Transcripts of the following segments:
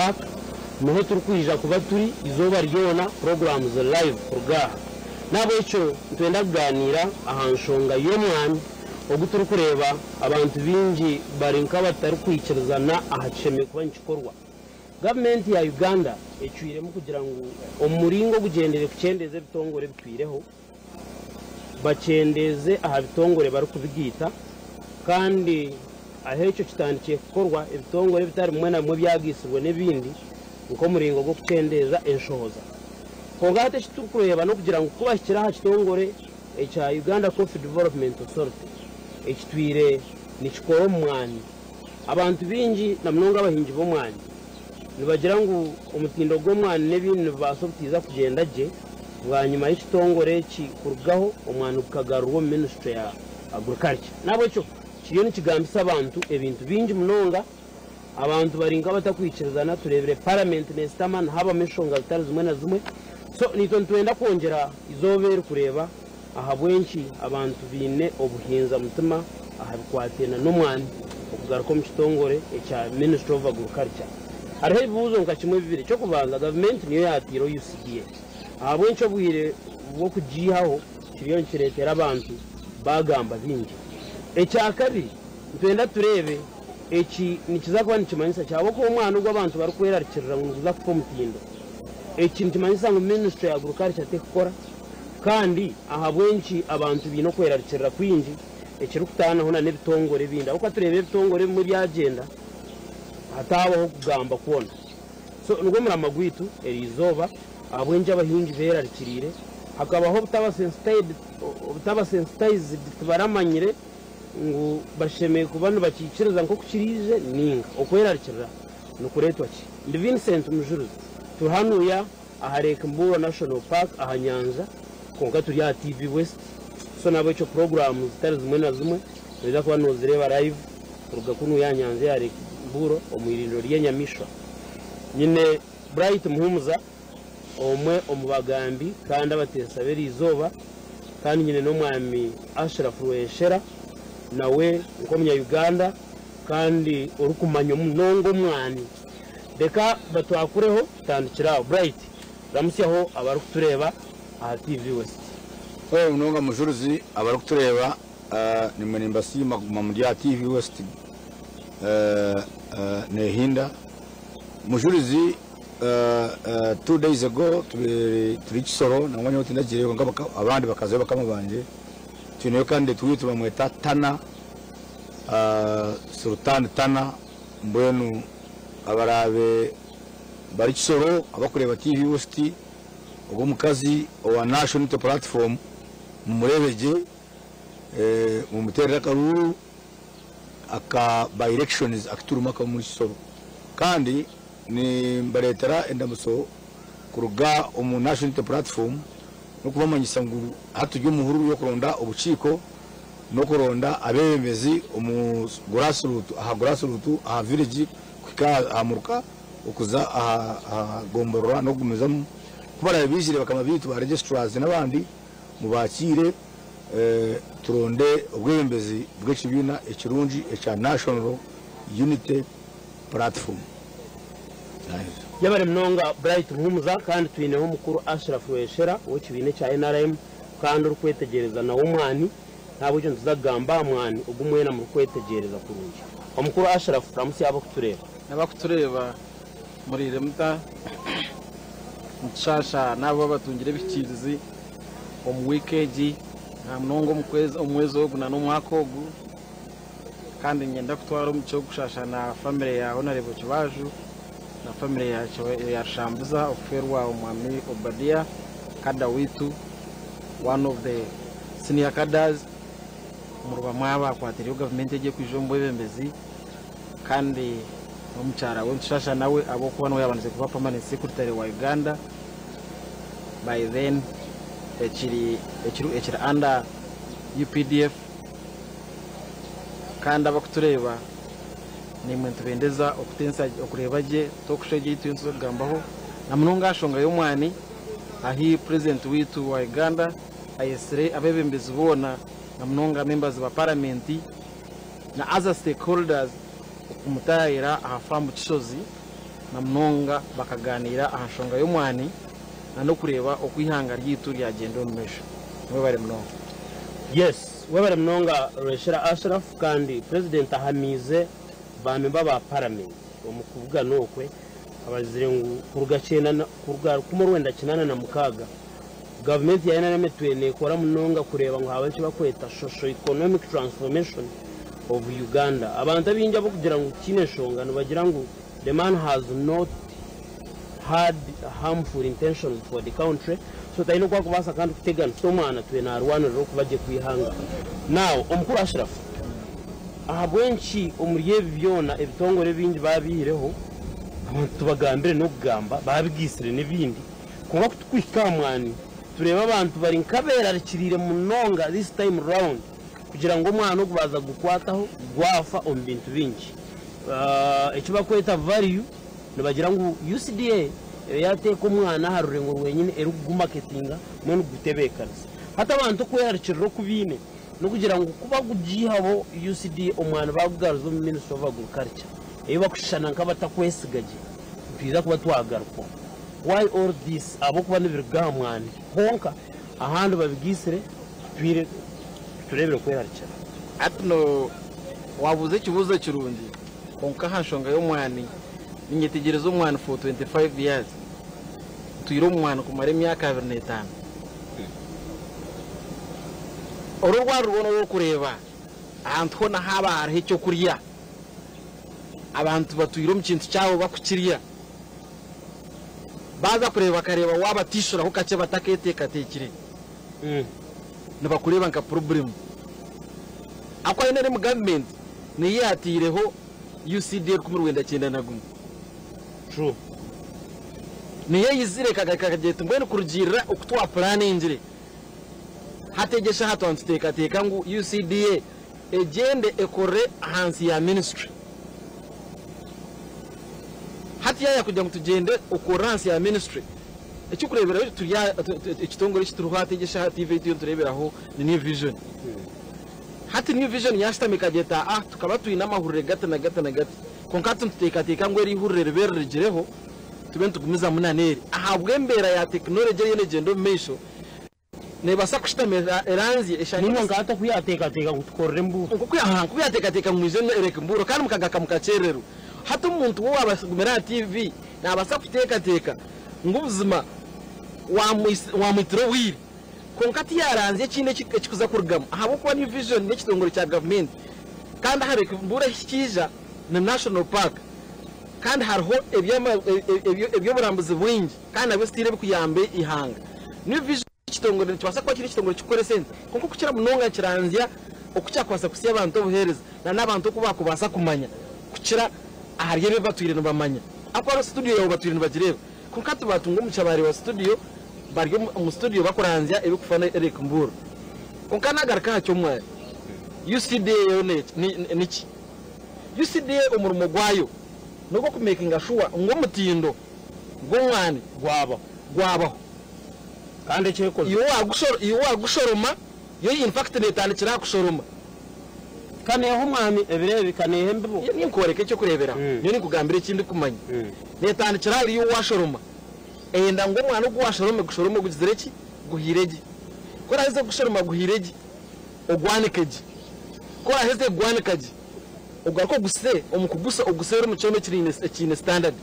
Park niho turi kwija kuba turi izoba ryona programs live kurgaha nabo icyo twenda kuganira ahanshonga y'omwana ubwo turi kureba abantu bingi barinka batari kwikirizana ahaceme kuba nkikorwa government ya Uganda ecwiremo kugira ngo umuringo gugendere kucendeze bitongore bitwireho bacendeze aha bitongore bari kubigita kandi ahecho kitandikiye gukorwa ibitongore bitari mwe na mwe byagisirwe n'ibindi uko muringo go kucendeza enshoza kongate kitukureba no kugira ngo kubashyira ha kitongore echa Uganda Coffee Development Authority ekitwire nikikoro mwani abantu bingi na mnonga abahingi bo mwani nibagira ngo umutindo go mwani n'ibintu basobutiza kugenda je bwanyuma y'ikitongore kikurgaho umwana ukagarurwa ministry ya agriculture nabo cyo kiyo nikigambisa abantu ebintu bingi mnonga abantu baringa batakwikirizana turebere parliament nestaman haba meshonga zitari zimwe na zimwe so nito twenda kongera izobere kureba aha bwenki abantu bine obuhinza mutima aha bikwatena n'umwani okugaruka mu kitongore ekya Ministry of Agriculture hariho ibibuzo nka kimwe bibiri cyo kubanza government niyo yatiro UCDA aha bwenki obwire bwo kujihaho kiriyo nkiretera abantu bagamba bingi ekya kabiri twenda turebe eki nikizakuba nikimanyisa cyabo ko umwana ubwo abantu bari kwerarikirira ngo uza kupfa mutindo eki nikimanyisa ngo Ministry ya Agriculture tekukora kandi aha bwenki abantu bino kwerarikirira kwinji ekiri kutanaho na n'ebitongore binda uko turebe ebitongore mu byagenda hatabaho kugamba kubona so nubwo muri amagwitu erizoba abwenje abahingi berarikirire hakabaho butaba sensitized baramanyire ngo bashemeye kubana bakikiriza nko kukirize ninga okwerarikirira nukuretwa ki ndi Vincent Mujurizi tuhanuya ahareka Mburo National Park ahanyanja konka turi ya TV West so nabo cyo program zitari zimwe na zimwe biza kuba nozireba live uruga kunu yanyanze yare Mburo omwirindo ry'Enyamishwa nyine Bright Muhumuza omwe omubagambi kandi abatesa beri izoba kandi nyine no mwami Ashraf Rweyeshera nawe ukomya Uganda kandi urukumanya munongo mwani deka batwakureho tandikiraho Bright ramusyaho abari kutureba aha TV West Munonga Mujurizi abari kutureba nimwe nimbasima mu ya TV West Nehinda Mujurizi 2 days ago turi Kisoro nangwanye uti ndagire ngo abandi bakaze bakamubanje tuneyo kandi tuyituma mu etatana Sultan Tana mbwenu abarabe bari Kisoro abakureba TV West ubwo mukazi wa national platform murebeje mu muterera karuru aka by elections akituruma ka muri Kisoro kandi ni mbaretera endamuso kuruga umu national platform no kubamanyisa nguru hatujye umuhuru yo kuronda ubuciko no kuronda abemezi umu grassroots aha village kwika amuruka ukuza gomborora no gumezamo kubara bizire bakama bitu ba registrars n'abandi mubakire turonde ubwembezi bw'ekibina ekirungi echa national unity platform yabare mnonga Bright Muhumuza kandi twineho mukuru Ashraf Rweyeshera w'ikibine cya NRM kandi urukwetegereza na umwani ntabwo cyo nzagamba mwani ubwo mwena mu kwetegereza kurungi omukuru Ashraf ramusi yabo kutureba nabakutureba muri remta nshasha nabo batungire bikirizi omu weekend na mnongo omwezi oguna n'umwaka ogu kandi ngenda kutwara mu cyo gushasha na family ya Honorable Kibaju na family ya Shambuza oferwa omwami Obadia kada witu one of the senior cadres muruba mwaba kwatiriyo government eje kwijombo ebembezi kandi omuchara w'enshasha nawe abo kubana yabanze kuba permanent secretary wa Uganda by then ekiri under UPDF kandi abakutureba nimwe tubendeza okutensa okurebaje tokusheje itunzo gambaho na munonga ashonga y'omwani ahi president witu wa Uganda ayesere abebembezi bona na munonga members ba parliament na other stakeholders kumutayira ahafamu Kishozi na mnonga bakaganira ahanshonga y'umwani no kureba uko ihanga ry'itu ryagenda mu mesho mwe bari mnonga. Yes, we bari mnonga Rweyeshera Ashraf kandi president ahamize bamemba ba parliament umukuvuga nokwe abazire ngo kurugacena kumurwenda kinana na mukaga government ya emitwe nekora mnonga kureba ngo hawe cyo bakweta socio economic transformation of Uganda. Abantu abinja bo kugira ngo kine shonga no bagira ngo the man has not had harmful intentions for the country, so taino kwa kubasa kandi kutegana somana twe na arwana ro kubaje kwihanga. Now omukuru Ashraf ahabwenchi omuriye byona ebitongore bindi babihireho abantu bagambire no kugamba babigisire n'ibindi kuba kutwikamwani tureba abantu bari nkabera rikirire munonga this time round kugira ngo umwana okubaza gukwataho gwafa ombintu bingi icyo bakweta value nibagira ngo UCDA yateka umwana harure ngo wenyine eri gumarketinga mwe gutebekana hata abantu kweyarikiriro kubine no kugira ngo kuba gujihabo UCDA omwana bagugaruzo mu Ministry of Agriculture eyo bakushana nk'abatakwesigaje biza kuba twagaruko. Why all this abo kuba nibirga mwana honka ahandi babigisire twire turebere kweyarikira atno wabuze kibuze kirundi honka ahanshonga y'umwani ninyitegereza umwana for 25 years tuyiro umwana kumara imyaka 25 orurwa rubono rwo kureba ahantu hona haba hari cyo kuriya abantu batuyiro mu kintu cyabo bakukiriya baza kureba kareba wabatishura ho kace bataketeka tekire nabakureba nka problem akwa ine mu government ni yatireho UCD ku Rwanda cyenda nagumwe true ni yizire kagakagete mbene kurugira okutwa plan injire hategesha hatonze teka ngo UCD egende ekore hansi ya ministry hati ya kujya ngo tugende okoransi ya ministry icyo kurebera turiya ikitongore cy'uruhategesha TV tureberaho ni new vision hati new vision yastamika geta tukaba tuyina amahurire gata na gata konkatu tuteka ngo eri hurire beregereho tubente tugumiza munaneri ahabwe mbera ya technology yene gendo mesho ne basakushtamera eranzi eshani niyo ngata kuyateka gutukorere mburo kuyateka mu izene ereke mburo kandi mukagaka mukacerero hata umuntu wo abasugumera TV nabasakuteka ngubuzima wa mitro wiri konkati yaranze kine kikuza kurugama ahabo kwa ni vision n'ekitongoro cya government kandi hareke mbura kija na national park kandi hariho ebyo burambuzi bwingi kandi abestire bikuyambe ihanga ni vision kitongoro cyabasa kwa kiri kitongoro cyukore sente konko kukira munonga kiranzya okucyakwasa kusiya abantu obuhereza na nabantu kubakubasa kumanya kukira ahariye batwire no bamanya akora studio yawo batwire no bagireba konkatu batunga mu cyabari wa studio baryo mu studio bakuranzya ebikufana Eric Mburu konkana garaka cyo mwa UCDA yo niki UCDA umurimo gwayo nuko kumakinga sure ngo mutindo ngomwani gwaba kandi cyeko iyo wagushoroma yo in fact netandikira kushoroma kane ho mwami ebirebe kane hembo ni nkoreke cyo kurebera niyo ni kugambira ikindi kumanya netandikira iyo washoroma enda ngo mwana uko washoroma guzireki guhireji ko raheze gushoroma guhireji ogwanikeji ko raheze gwanikaji ugarako guse umukubusa ogusera mu cyome kirine standard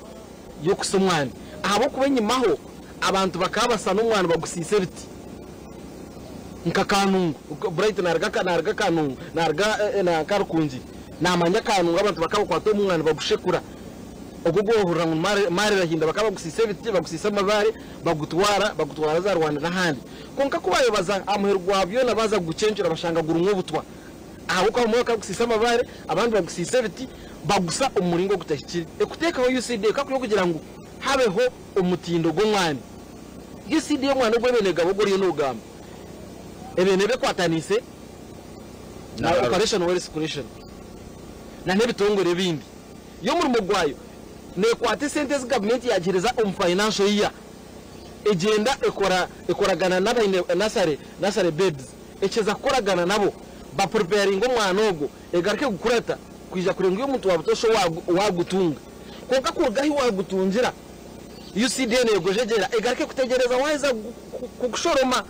yo kusomwana ahabo kubenyimaho abantu bakabasa n'umwana bagusise biti nkakanungu Bright narga kanungu na karukunji namanya kanungu abantu bakabakwato umwana bagushekura ogugohura mu mare rahinda bakabagusise biti bagusise amabare bagutwara za Rwanda n'ahandi konka kubayobaza amuherwa byo nabaza gucencura bashangagura umwobutwa aho kwa mu bakagusise amabare abandi bagusise biti bagusa umuringo gutashyikira ekuteka ho UCD kakuyo kugira ngo habeho umutindo gw'umwani UCD y'umwana gw'ebenega bogoriye n'ugamba ebenebe kwatanise na operation or exclusion na nebitongore bindi yo muri mugwayo ne kwate sentence government yagereza financial year egenda ekoragana n'abaine nasare beds ekeza koragana nabo ba preparing umwana ogo egarike gukurata kwija kurenga yo muntu wabutosho wagutunga konka kurgahi wagutungira UCD negojegera egarike kutegereza waheza kugushoroma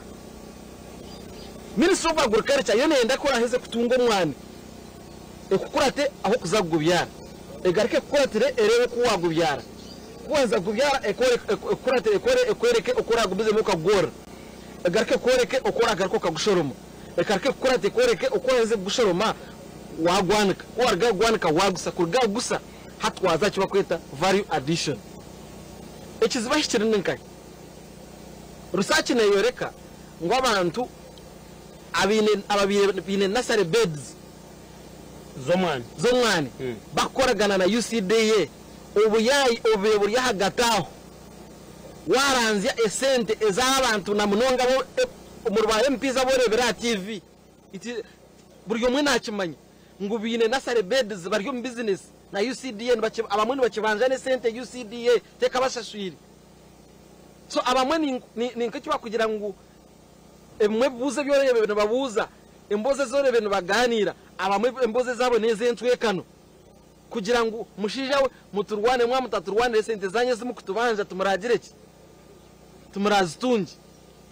Ministry of Agriculture yone yenda kora heze kutunga umwani ekukurate aho kuzagubyara egarike kukuratire erewe kuwagubyara kubanza gubyara ekurate ekwereke okora gubize mu kagora egarike koreke okora gariko kagushoroma ekarike kukurate koreke okoheze gushoroma wagwanika warga gwanika wagusa kurga gusa hatwaza kiba kweta value addition ekiziba hikirinde nkai research na yoreka ngo abantu ababine nursery beds zomwani bakoragana na UCDA obuyayi obeburi yahagataho waranzya esente ez'abantu na munonga bo umurwaye mpiza borebera TV iti buri umwe nakimanye ngo bine nursery beds baryo mu business na UCDA abamwe bakibanja ne sente UCDA teka bashashwiri so abamwe ni nkikiba kugira ngo emwe buze byoreye bintu babuza emboze zore bintu baganira abamwe emboze zabo neze ntwekano kugira ngo mushija we muturwane mwa mutaturwane sente zanye zimu kutubanja tumuragireki tumurazitungi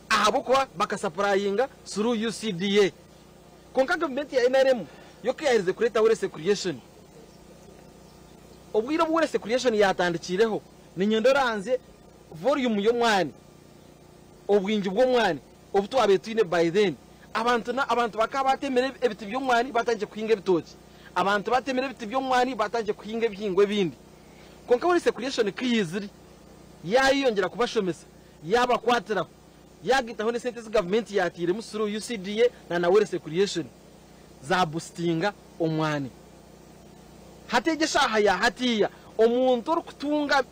ahabukwa bakasapurayinga suru UCDA konka government ya NRM yoke yahirize kureta wese creation obwira bwese creation yatandikireho ni nyendoranze volume yo mwani obwingi bwo mwani obuto abetwine by then abantu bakabatemere ebiti byo mwani batanje kuhinga ebitoki abantu batemere ebiti byo mwani batanje kuhinga ebihingwe bindi konka wese creation kiyiziri yayiyongera kubashomesa yaba kwatira yagitaho ne sente government yatire musuru UCDA na wese creation za boostinga omwani hategesha haya hatiya omuntu okutunga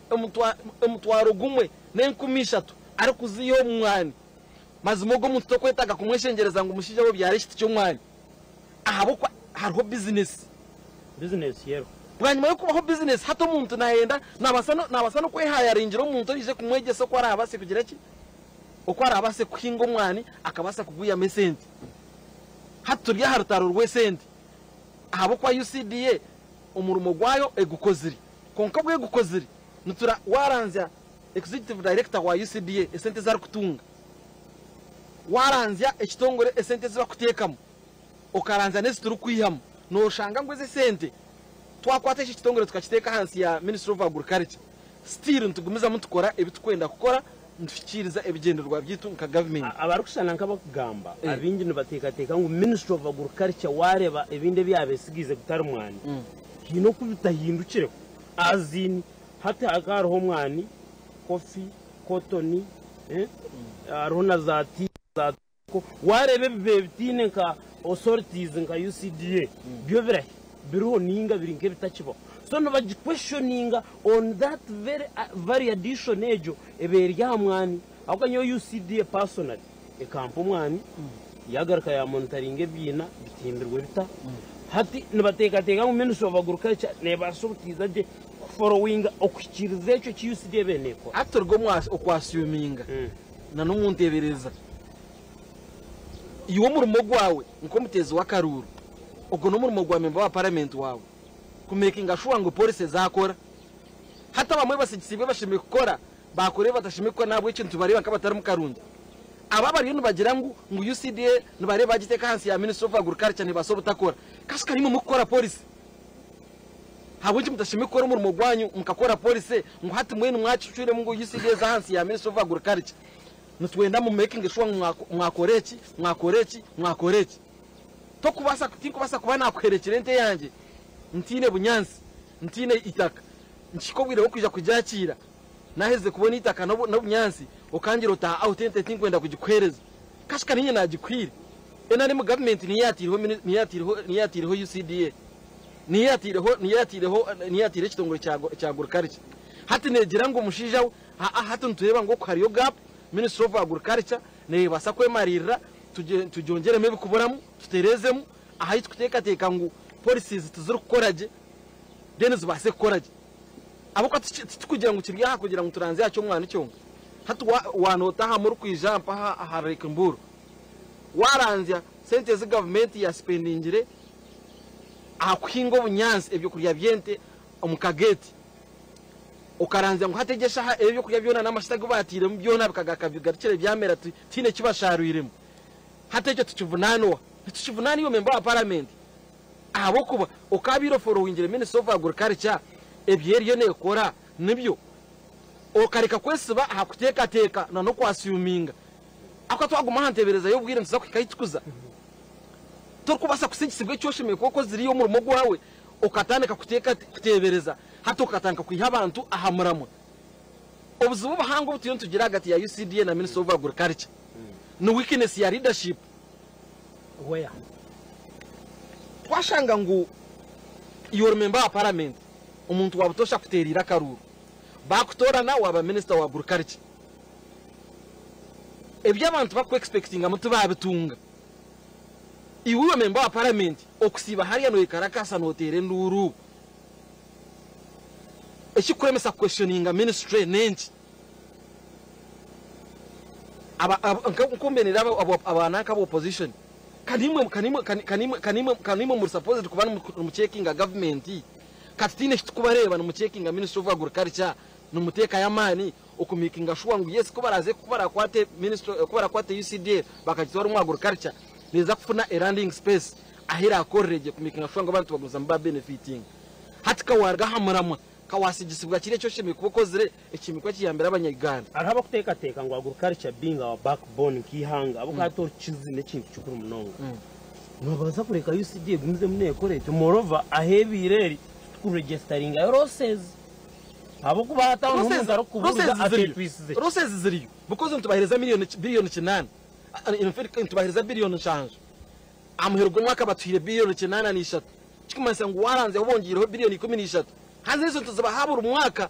omutwaro gumwe n'enkumishatu ari kuziyo omwani mazimogo muntu tokwetaga kumweshengereza ngo umushije wo byare shiti cyo mwani ahabukwa hariho business yero bwanyuma yo kubaho business hato muntu nayenda nabasano kwehaya ringiro muntu rije kumwegesa ko ari abase kugira ki uko ari abase kuhinga omwani akabasa kuguya mesenti hato rya harutaro rwesenti ahabukwa UCDA umurumo gwayo egukoziri konka bwe gukoziri nutura waranzya executive director wa UCDA esente zari kutunga waranzya ekitongore esente ziba kutekamo okaranza nesituru kwihamo no shanga ngweze sente twakwata ekitongore tukakiteka hansi ya Ministry of Agriculture still ntugumiza mutukora ebitukwenda kukora ntufikiriza ebigenderwa byitu nka government abarukushana nk'abakugamba abingi nibatekateka ngo Ministry of Agriculture wareba ebinde byabesigize gutara umwani hino kubitahindukire azini hata agaraho mwani coffee cotton arona zati warebe bebitine nka authorities nka UCDA byo biriho ninga birinke bitakibo so no baji questioning on that very addition ejo eberi ya mwani akanyo UCDA personally ekampo mwani yagaraka ya monitoring ebyina bitimbirwe bita hati nibatekateka mu Ministry of Agriculture nebasubutiza je following okukiriza echo ki UCDA beneko atorgo mwasi okwasuminga na n'umuntu ebereza iwo murumo gwawe nko mutezi wa Karuru ubwo no murumo gwa member wa parliament wawe kumekinga shuwa ngo police zakora hata bamwe basigisibe bashimye gukora bakore batashimye ko nabwo ikintu bari bakabatari mu Karundi ababari yino bagira ngo UCDA nibare bagiteka hansi ya Ministry of Agriculture nibaso butakora kasuka nimo mukora police habo nje mutashimye gukora murumo gwanyu mukakora police ngo hati mwene mwacucure mu UCDA za hansi ya Ministry of Agriculture nutwenda mu making shuwa mwakoreki to kubasa kuba nakwerekere nte yanje ntine bunyansi ntine itaka nshikobwire wo kuja kujakira naheze kubona itaka no bunyansi okangira uta authentic kwenda kugikwereza kashika ninye nagikwire enari mu government niyatiriho UCDA niyatire kitongore cya agriculture hati negira ngo mushija hati ntureba ngo kwariyo gap Ministry of Agriculture ne basakwemarira tujongeremo bikuburamo tuterezemo ahitwa kutekateka ngo policies tuzuru kukoraje deniz base kukoraje abuko tukugira ngo kirya kugira ngo turanze yacyo mwana cyo hatu wanota ha muri kwijampa hareka mburu waranzya sente za government ya spendingire akuhingo bunyansi ebyo kurya byente omukageti ukaranze ngo hategesha ebyo kurya byona n'amashitago batire mu byona bikagagarukire byamera tine kibasharwiremo hateje tukivunanwa tukivunani yo member wa parliament abo kuba ukabiro following minister of agriculture ebyeri yo nekora nibyo okareka kwesiba hakuteka teka no kwasuminga akatwaguma hantebereza yo bwire nsiza kwikayitukuza turikubasa kusigisibwe cyoshimye koko ziri yo mu rumo gwawe ukatandika kuteka kutebereza hato ukatandika kwiha abantu ahamuramo obuzubu bahanga butiyo tugira hagati ya UCDA na Minister of Agriculture no weakness ya leadership where twashanga ngo your member wa parliament umuntu wabutosha kuterira karuru bakutorana waba Minister wa Agriculture ebyo abantu bakwe expecting amutu babitunga iwe member wa parliament okusiba hariya no ikarakasa no tere nduru ekikuremesa questioning ministry nenchi nkumbenera abana ka opposition kanimwe mu supposed kuba mu checking government katine kitukubareba no mu checking Ministry of Agriculture no muteka yamani okumikinga shuwa ngo yes kubaraze kubara kwate ministry kubara kwate UCDA bakakitora mu agriculture neza kufuna a landing space ahira akoreje kumikinga shuwa ngo abantu baguza mba benefiting hatika warga hamuramwa kawasigisibwa kire cyo shimi kubokozere ekimikwa kiyambera abanyaganda araba kuteka teka ngo agriculture being our backbone kihanga abo kato chizi nekintu cyukuru munonga nbabaza kureka UCDA gumze munekore tomorrow ahebireri kuregistering roses abo kuba hataho n'umugaro kubuza atwisize roses ziriyo because ntubahereza billion 8 in fact ntubahereza billion 5 amuherwa mwaka batwire billion 8 n'ishatu kikumasa ngo waranze ubongireho billion 13 hanze izo tuzaba habura umwaka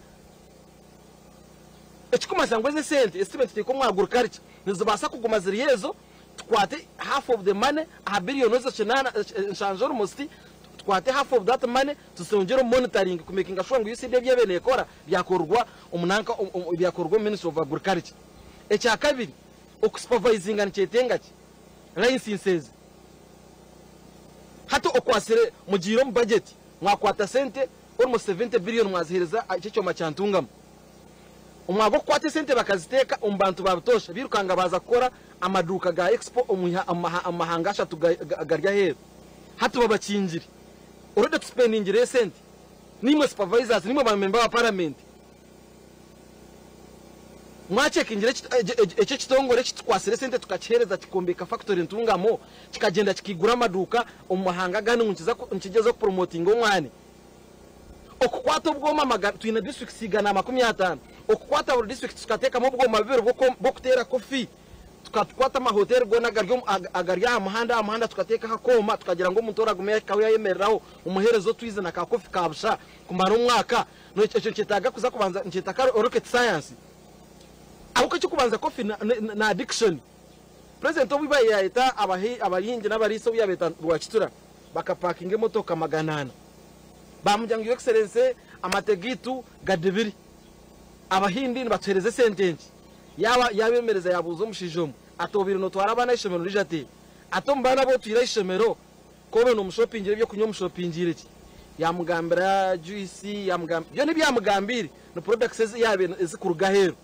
ekikumasa ngo eze sente estimate ko mwagurukarica nizobasa kuguma ziriyezo twate half of the money a billion 8 almost twate half of that money tusongera monitoring kumekinga shwa ngo UCD byebene ekora byakorwa umunanka byakorwa Ministry of Agriculture echa kabiri okusupervising anchetenga licenses hato okwasire mugiro mu budget mwakwata sente almost 70 billion mwazihereza icyo macantungamo umwago kwate sente bakaziteka umbantu babutosha birukanga baza gukora amaduka ga expo amahangasha tugarya hero hato babakingiri already to spending recent nimwe supervisors nimwe ba member wa parliament mwachekingire ecyo kitongore kitwasire sente tukachereza kikombeka factory ntungamo kikagenda kikigura amaduka umahanga gani nkigeza promoting omwani okukwata ubwoma magana twina district sigana 50 okukwata buri district tukateka mu bwoma bibiri bwo kutera kofi tukakwata ama hotel gona agarya amahanda tukateka hakoma tukagira ngo umuntu gume kawe yemereraho umuherezo twizana ka kofi kabusha kumara umwaka no cyo cyetaga kuza kubanza ncetaka rocket science aho cyo kubanza kofi na addiction president obibaye yaita abahingi n'abariso uyabeta rwakitura bakapakinga motoka maganana bamujyango excellence amategitu gadebiri abahindi batwereze sentenci yabemereza yabuzo mushijomo atobira no twara abana ishemero rijate atombana bo twira ishemero kobe no mushopingire byo kunyo mushopingire iki yamugambira juice yamugambira byo nibyamugambire no products yabe ezikuruga hero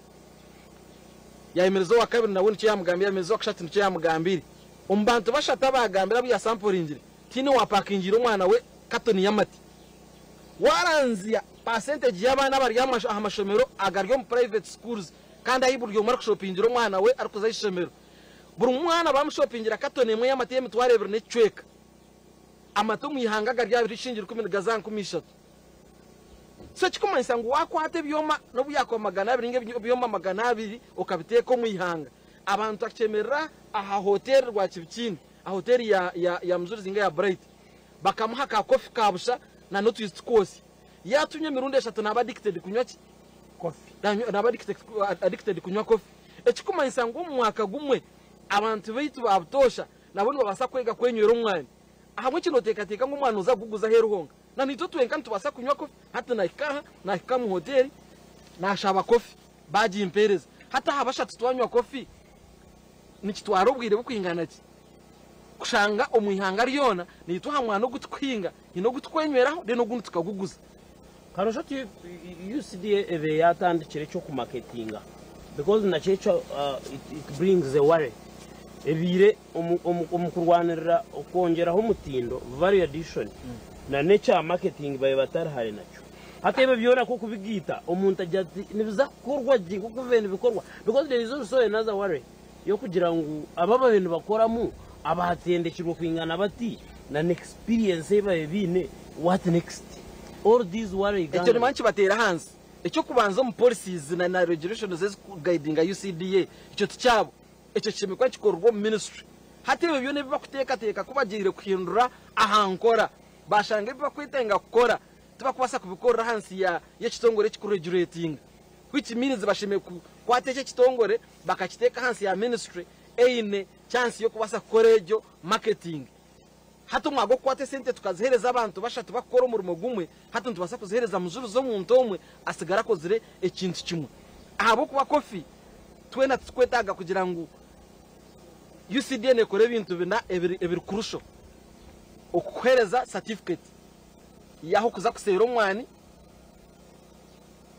yayemerezo wa kabiri nawe nicyo yamugambira yamezo akashati nicyo yamugambire umbantu bashata bagambira bya sampling tini wa packingire umwana we katoni yamati waranzia percentage y'abana bari amashomero agaryo mu private schools kandi ayiburyo mu shopingiro umwana we arikuza ishomero buri mwana bamushopingira katone mwe y'amateme twarebere ne cweka amato mwihanga garya birishingira 10 gazan 10 so kikumanisa ngo wakwate byoma no buyako magana biringe byoma magana abiri ukabiteko mwihanga abantu akemera aha hotel rwa Kibikini a hotel ya Mujurizi nga ya Bright bakamuha ka coffee kabusha na no twist course yatumye mirundi 3 na addicted kunywa coffee na addicted kunywa coffee ekikumanisa ngo umwaka gumwe abantu baitu babutosha nabone babasa kwega kwenywera umwana ahamwe kino teka ngo umwana uza guguza heruhonga na nito twenka tubasa kunywa coffee hata na mu hotel na shaba coffee baji impereza hata habashatse twanywa coffee nikitwaro bwire bukwingana ki kushanga omwihanga ryona nitwa hamwana gutwinga ino gutwenyweraho de no guntu tukaguguza karosho ti UCDA ebe yatandikire cyo ku marketinga because na cyo it brings the worry ebire umukurwanira ukongeraho umutindo value addition na nature marketing baye batarahari nacyo hatebe byona ko kubigita umuntu ajati nibiza kurwa gihe kuko vene bikorwa because there is also another worry yo kugira ngo ababa bintu bakoramo abahatendekirwa kwingana bati na experience baye bine what next all these worry icyo nimanchi batera hanze icyo kubanza mu policies na regulations zes guiding UCDA icyo cyabo icyo kimikwa kikorwa mu ministry hatebe byone biba kuteka kubagirire kuhindura ahankora bashanga biba kwitenga gukora tuba kubasa kubikora hansi ya kitongore kikuregulating which means bashime kwateke kitongore bakakiteka hansi ya ministry aine chance yo kubasa korejo marketing hato mwago kwate sente tukazihereza abantu bashatu bakora umurimo gumwe hato tubasa kuzihereza muzuru zo muntu omwe asigara kozire ekintu kimwe ahabo kuba kofi twena tukwetaga kugira ngo UCDA nekore bintu bina ebiri kurusho okuhereza certificate yaho kuza kusera omwani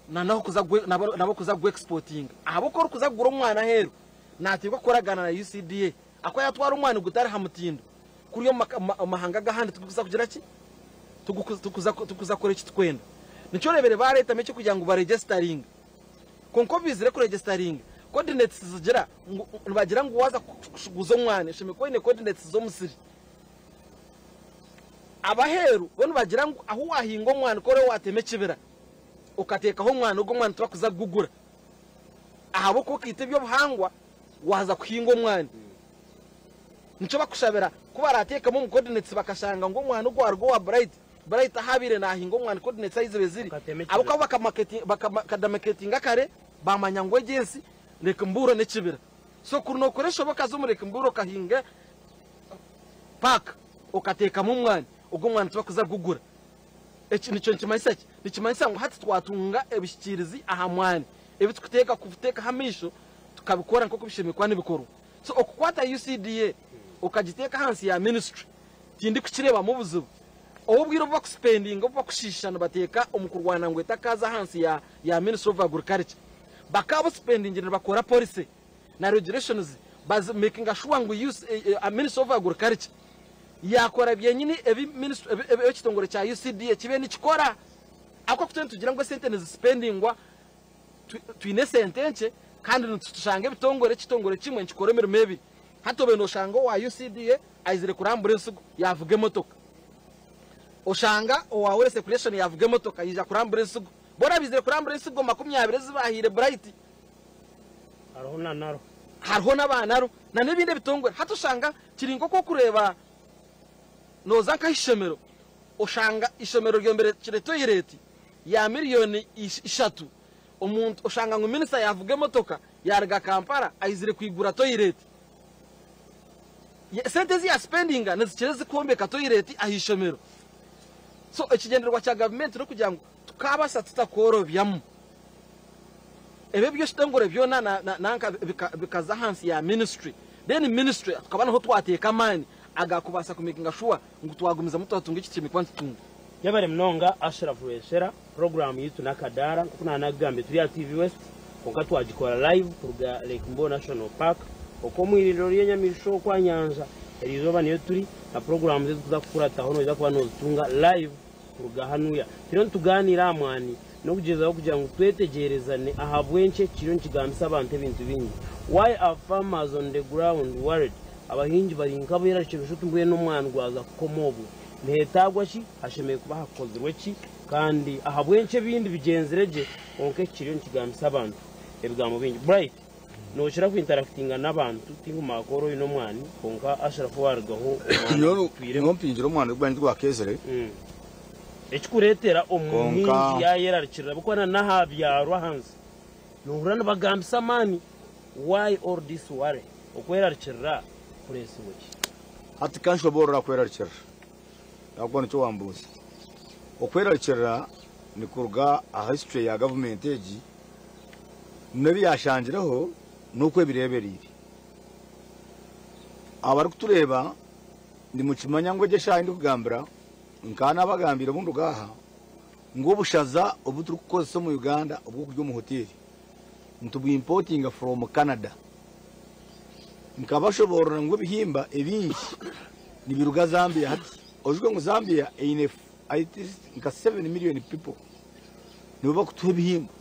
naho kuza nabo kuza exporting ahabo kora kuza gura omwana heru natirwa koragana na UCDA akwa yatwara omwani gutari hamutindo kuri yo mahanga gahandi tuguza kugira ki tuguza kore kitwenda nico rebere ba leta meke kugira ngo ba registering konko bizire ku registering coordinates zigira bagira ngo waza kuguza omwani shime ko ine coordinates zo musiri abaheru bone bagira ngo aho wahinga omwani kore wateme kibera ukateka ho omwani ugo omwani turakuza gugura ahabo ko kite byo buhangwa waza kuhinga omwani nico bakushabera kuba arateka mu coordinates bakashanga ngo omwani ugo argo wa bright ahabire nahinga omwani coordinates ayize ziri abo ko bakadamarketing akare bamanya ngo Obwegyese reka mburo ne kibera so kuno koresho bakazo mureka mburo kahinga pack ukateka mu mwani ugo mwana tubakuza gugura nico nikimanisa ngo hati twatunga ebishikirizi aha mwani ebi tukuteka kuvuteka hamisho tukabikora nko kubishimikwa n'ibikoro so okukwata UCDA ukagiteka hansi ya ministry tindi kukireba mu buzubu obubwiro bwo spending bwo kushishana bateka umukurwana ngo etakaza hansi ya Ministry of Agriculture bakabo spending ne bakora policy na regulations baz making sure ngo use a Ministry of Agriculture yakora byenyine ebi ministry ekitongore cya UCDA kibe nikikora akwa kutento tugira ngo sentence spendingwa twine sentence kandi tutushange bitongore kitongore kimwe nkikoremera mebi hato beno shango wa UCDA aizire kurambure nsugo yavuge motoka oshanga owawe circulation yavuge motoka yija kurambure nsugo bora bizire kurambure nsugo 20 zibahire bright harho n'abanaro na nebinde bitongore hato shanga kiringo ko kureba noza nkahishemero oshanga ishemero ryo mbere kireto yireti ya miliyoni 3 umuntu oshanga ngo minister yavuge motoka yarga Kampala aizire kwigura toyireti sente zi ya spending nazikireze kombeka toyireti ahishemero so ekigenderwa cya government no kugira ngo tukabasa tutakorobyamo ebe byo shitengore byo nanka bikaza hansi ya ministry then ministry tukabana ho twateka mani agakubasa kumekinga shuwa ngo twagumiza muto atunga iki kimi kwanti tunga yabare mnonga Ashraf Rweyeshera program yitu na Akadaara kuna nagambe turi ya TV West konka twagikora live kuruga Lake Mbo National Park okomwiriro ry'Nyamisho kwa Nyanja erizoba niyo turi na program zetu tuzakurata hono iza kwa tunga live kuruga hanuya tiro tuganira amwani no kugezaho kugira ngo twetegerezane ahabwenche kiro nkigambisa abantu ebintu bingi why are farmers on the ground worried abahinji bari nkabera kirusho tumbuye no mwana gwaza komobu nehetagwa shi hashemeye kuba hakozwe ki kandi ahabwenche bindi bigenzereje onke kiro nkigambisa abantu ebigambo bingi bright no shira ku interactinga n'abantu tingu makoro ino mwani konka Ashraf wargaho twire ngompinjira umwana rwanje rwakezere ekikuretera omuhinzi yayerarikira bukwana nahabyarwa hanze nuhurana bagambisa mani why all this worry okwerarikira kuresi muki ati kansho borora kwerarikira yakubona cyo wambuza okwerarikira ni kurga a history ya government eji nabi yashangireho nuko bireberire abari kutureba ndi mu kimanya ngo gesha indi kugambira nkana bagambira bundu gaha ngo bushaza ubu turi kukozesa mu Uganda ubwo kuryo mu hoteli ntubu importing from Canada nkabashobora ngo bihimba ebingi nibiruga Zambia hati ojwe ngo Zambia ANF nka 7 million people nibo kutubihimba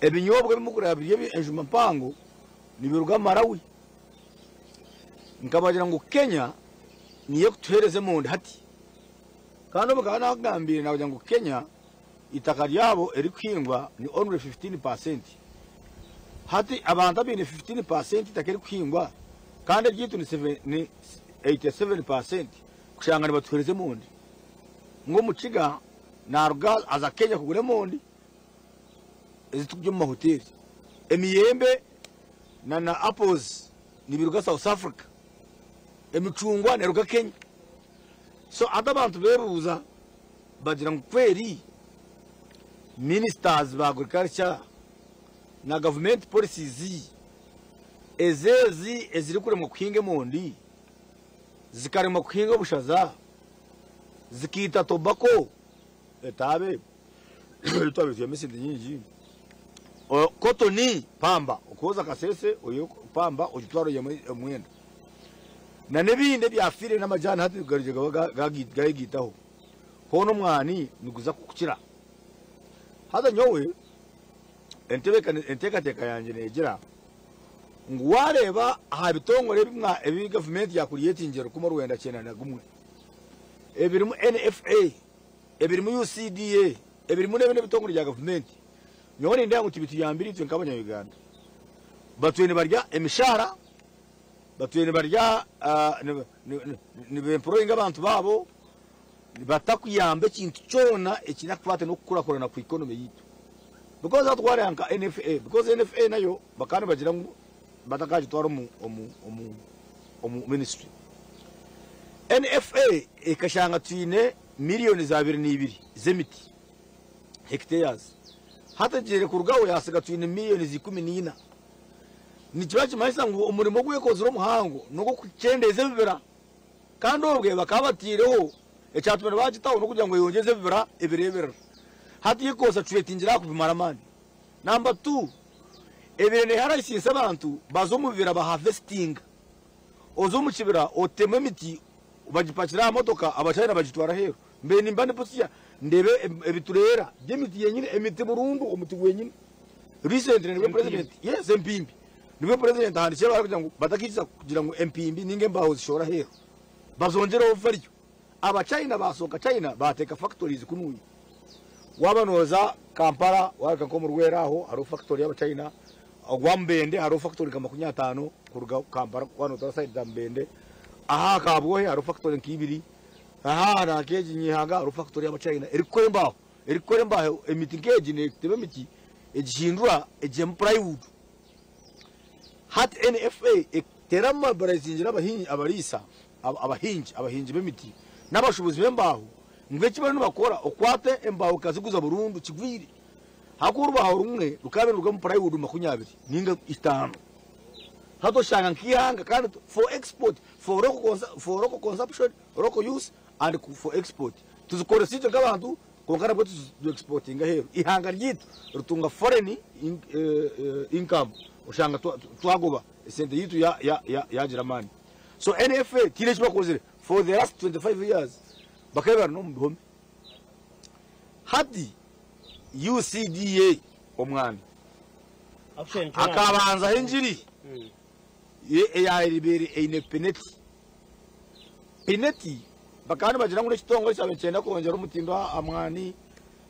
ebinyobwa bimugurabiriye enjuma mpango nibiruga Malawi nkabagira ngo Kenya niye kutuhereze mu ndi hati kandi bakaba nagambire nabagira ngo Kenya itaka ryabo eri kwingwa ni only 15%. Hati abantu abine 15% itakeri kwingwa kandi ryitu ni 87% kushanga ni batuhereze mundi ngo mukiga naruga aza Kenya kugure mundi ezitubyo mu hoteli emiyembe na apples ni biruga South Africa emicungwa neruga Kenya. So abantu bebuza bagira ngo kweri ministers ba agriculture na government policies eziri kure mu kuhinga mundi zikari mu kuhinga bushaza zikita tobacco etabe etabe yamesinde nyingi kotoni pamba ukoza kasese uyo pamba ujitwaro ya mwenda na nebinde byafire n'amajana hati garije gagitaho hono mwani niguza kukira hada nyowe enteka yanje negira ngwareba aha bitongore bimwa ebi government yakuriye tingero kuma Rwanda cyena na gumwe ebirimu NFA ebirimu UCDA ebirimu nebene bitongore ya government nyone ndangu tibitu yambiri twe nkabanya Uganda batwene barya emishara batwene barya ni bemploying abantu babo batakuyambe kintu cyona ekinakwate no kukurakorana ku economy yitu because atware anka NFA because NFA nayo bakana bagira ngo batakaje twaro mu ministry NFA ikashanga twine miliyoni za 22 zemiti hectares hata jere kurugaho yasiga twine miliyoni 14 ni kibaje mahisa ngo umurimo gwekozero muhango nuko kucendeze bibera kandi obwe bakabatireho ecyatumira bagitaho no kugira ngo yongeze bibera ebirebera hati yikosa twetingira ku bimaramani. Number 2 ebirene harayisinse abantu bazomubira ba harvesting ozomukibira otema emiti bagipakira motoka abachina bagitwara hero mbe nimbane posiya ndebe ebiturera byemiti yenyine emiti burundu umuti wenyine recently ni president yes empimbi niwe president handike barakugira ngo batakiza kugira ngo empimbi ninge mbaho zishora hero bazongera overyo abachina basoka China bateka factories kunuyi wabanoza Kampala waka ko mu Rwera aho hari factory y'abachina Gwambende hari factory kama 50 kuruga Kampala wano side dambende aha kabwohe hari factory nkibiri aha na keji nyihaga hari factory y'abachina erikore mbaho emiti keji ne tebe miti ejihindura ejem plywood hat NFA terama barazinjira abarisa abahinji b'emiti n'abashubuzi b'embaho ngwe kibano bakora okwate embaho kaziguza burundu kigwiri hakuru baho rumwe rukabe rugwa mu plywood 20 ninga 5 hato shanga nkihanga kandi for export for local consumption local use and for export tuzikora sije ngabantu konkara bwo tu exporting hero ihanga ryitu rutunga foreign income ushanga twagoba sente yitu ya Germany. So NFA kile kibakozere for the last 25 years bakaba no mbihome hadi UCDA omwana akabanza henjiri ya liberi aine peneti bakana bagira ngo kitongo cyabe cyenda kongera umutindo amwani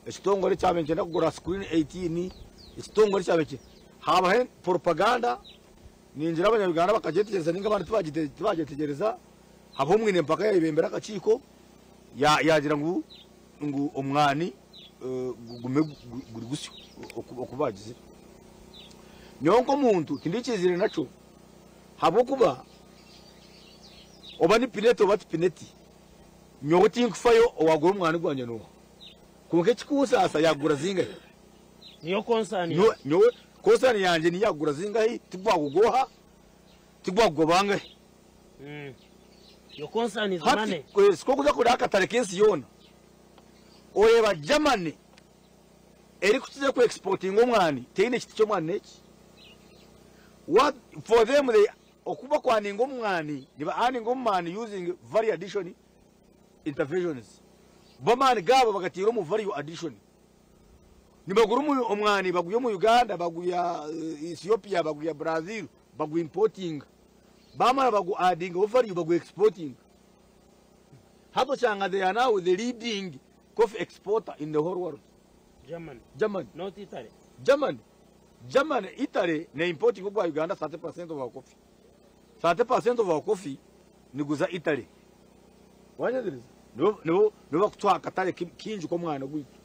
kitongo cyabe cyenda kugura screen 18 kitongo cyabe haba propaganda ninjira abanyabiganda bakagetegereza ninga abantu twagetegereza habo mwine mpaka yibembera akaciko yagira ngo umwani gume guri gusyo okubagize nyonko muntu tindikizire naco habo kuba obani pineto bati pineti nyoti nkfayo owagura umwani gwanye no kumke kikusasa yagura zinga niyo konsani nyo konsani yanje ni yagura zinga hi tibwa kugoha tibwa kugobanga yo konsani zimane siko kuza kuri akatare kensi yona oreba Germany eri kukize ku exporting omwani teine kiti ky'omwani neki what for them they okuba kwaninga omwani niba aninga omwani using value addition interventions bomani gabo bagatira mu value addition nibaguru omwani baguye mu Uganda baguya Ethiopia baguya Brazil bagu importing bamara bagu adding value bagu exporting hapo changa they are now the leading coffee exporter in the whole world. Germany, not Italy. Germany, Italy, na importing kwa Uganda 30% of our coffee. 30% of our coffee niguza Italy. Wanya there is no bakutwa katale kinju kwa mwana gwitu.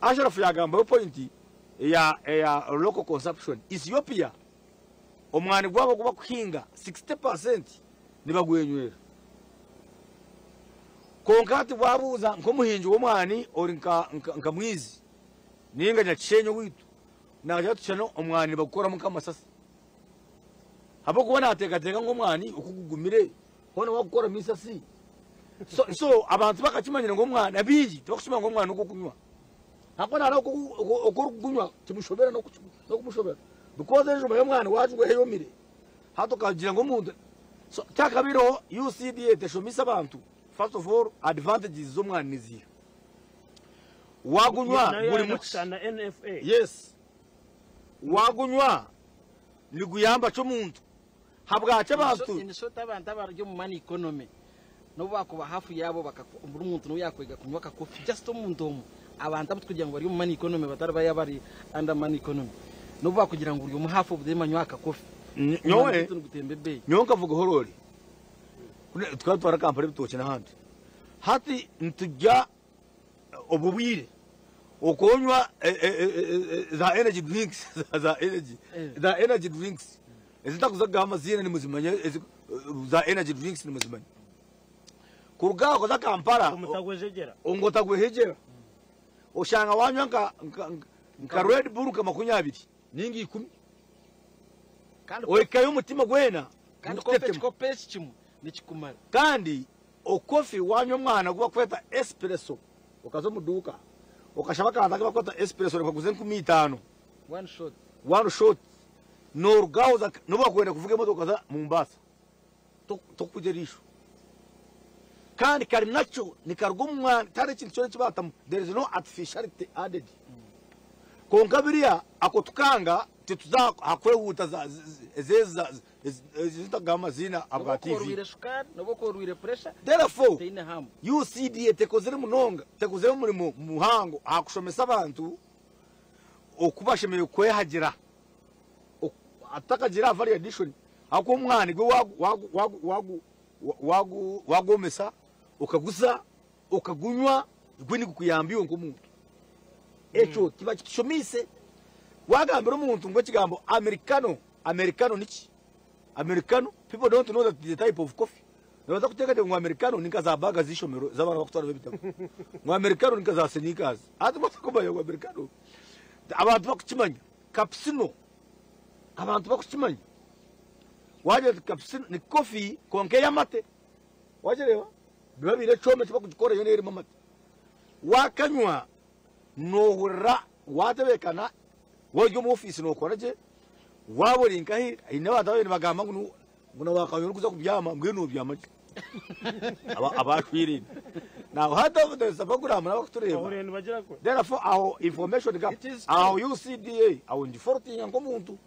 Ashraf yagamba point ya local consumption. Ethiopia omwani gwabo kuba kuhinga 60% nibagwenywera. Konkati wabuza nkomuhinji w'omwani ori nka mwizi ninga nyakishenyo witu naja tuchano omwani bakora mu kamasasi habo kubona atekateka ng'omwani ukugumire hona wakora misasi so abantu bakakimanyira ng'omwani abingi tubakushima ng'omwani ukukunywa hakona ara okugunywa kimushobera no kumushobera because ejo y'omwani wacu gweyomire hato kagira ng'omuntu so takabiro UCDA teshomisa abantu. First of all, advantages z'omwani niziyo. Wagunywa buri mukana NFA. Yes. Wagunywa niguyamba cyo muntu. Habwacha abantu. Inisota abantu abaryo mu money economy. No bakuba hafu yabo bakakumbura umuntu no yakwega kunywa ka coffee just umuntu omu. Abantu abutukugira ngo bari mu money economy batari bari under money economy. No bakugira ngo uri mu hafu bwemanywa ka coffee. Nyowe nyonka vuga horori. Tukatwara kampare bitoche n'ahandi hati ntujya obubwire okonywa za energy drinks za energy drinks ezitakuzaga amazina ni muzimanye za energy drinks ni muzimanye kuruga ko za Kampala ongotagwehegera oshanga wanywa nka Red Bull kama 20 ningi 10 kandi oyikayo umutima gwena kandi ko pesi chimu nichikumara kandi okofi wanyo mwana kuba kweta espresso ukazo muduka ukashaba kanda kuba kweta espresso rekaguze 15 one shot no rugauza no bakwenda kuvuga imodoka za Mombasa tokujerisho kandi kari nacho ni kargo mwana tare kintu cyo kibatamu there is no artificiality added konkabiriya akotukanga tituza akwehuta za zitagama zina abwa TV therefore UCDA tekozere munonga tekozere muri muhango akushomesa abantu okubashemeye kwehagira atakagira value addition akomwani gwe wagomesa ukaguza ukagunywa gwini kukuyambiwe nkomuntu echo kiba kishomise wagambira umuntu ngo kigambo americano niki americano people don't know that the type of coffee nabaza kuteka ngo americano nikaza baga zishomero zabana bakutwara bebitabo ngo americano nikaza sneakers ati mutakuba yo americano abantu bakukimanya cappuccino abantu bakukimanya waje cappuccino ni coffee konke yamate waje reba bibabire chome kibakukora yo neri mamate wakanywa nohura watebekana wajyo mu office no koraje wabori nkahi inawa dawe bagamba ngo wakayo kuza kubyama mbwe no byama abashwiri now hata the program na bakutureba therefore our information gap our UCDA our defaulting ngomuntu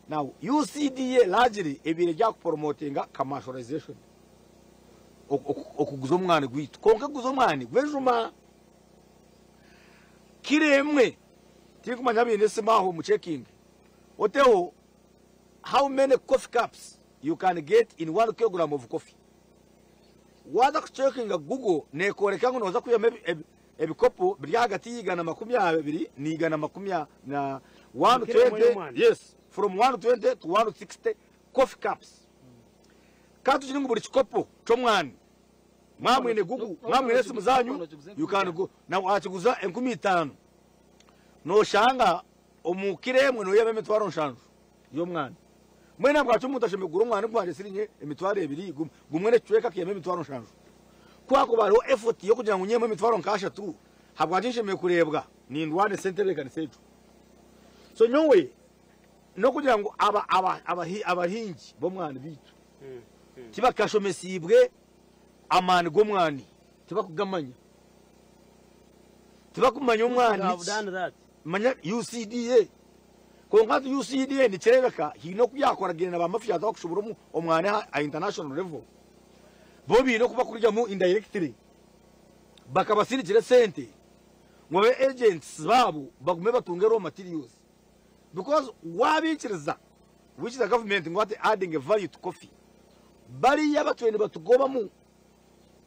now UCDA largely ebire bya promotinga commercialization okuguza umwana gwitu konka guza umwana gwejuma kiremwe tikumanya bine simaho mu checking oteo how many coffee cups you can get in 1 kilogram of coffee wada checking Google ne koreka ngo noza kuyama ebikopo bya hagati yigana 20 ni igana 10 na 120 yes from 120 to 160 coffee cups katu chiningu buri chikopo cyo mwana mwamwene Google mwamwene simu zanyu you can go now achiguza 15 no shanga omukiremwe no yaba emitwaro nshanju yo mwana mwena bwacu mutasheme guru mwana kwanje sirinye emitwaro 2 gumwene cweka kiyeme emitwaro nshanju kwako bariho effort yo kugira ngo nyemo imitwaro nkashatu habwa njishimiye kurebwa ni ndwane centre kanisetu so nyowe no kugira ngo abahingi bo mwana bitu tiba kashomesibwe amani go mwani tiba kugamanya tiba kumanya umwani manya UCDA ko ngati UCDA ni kirebeka hino kuyakoragirana ba mafia za kushobora umwani a international level bobi no kuba kurya mu indirectly bakabasirikire sente ngo be agents babo bagume batunge raw materials because wabikiriza which the government ngwate adding a value to coffee bari yabatwene batugoba mu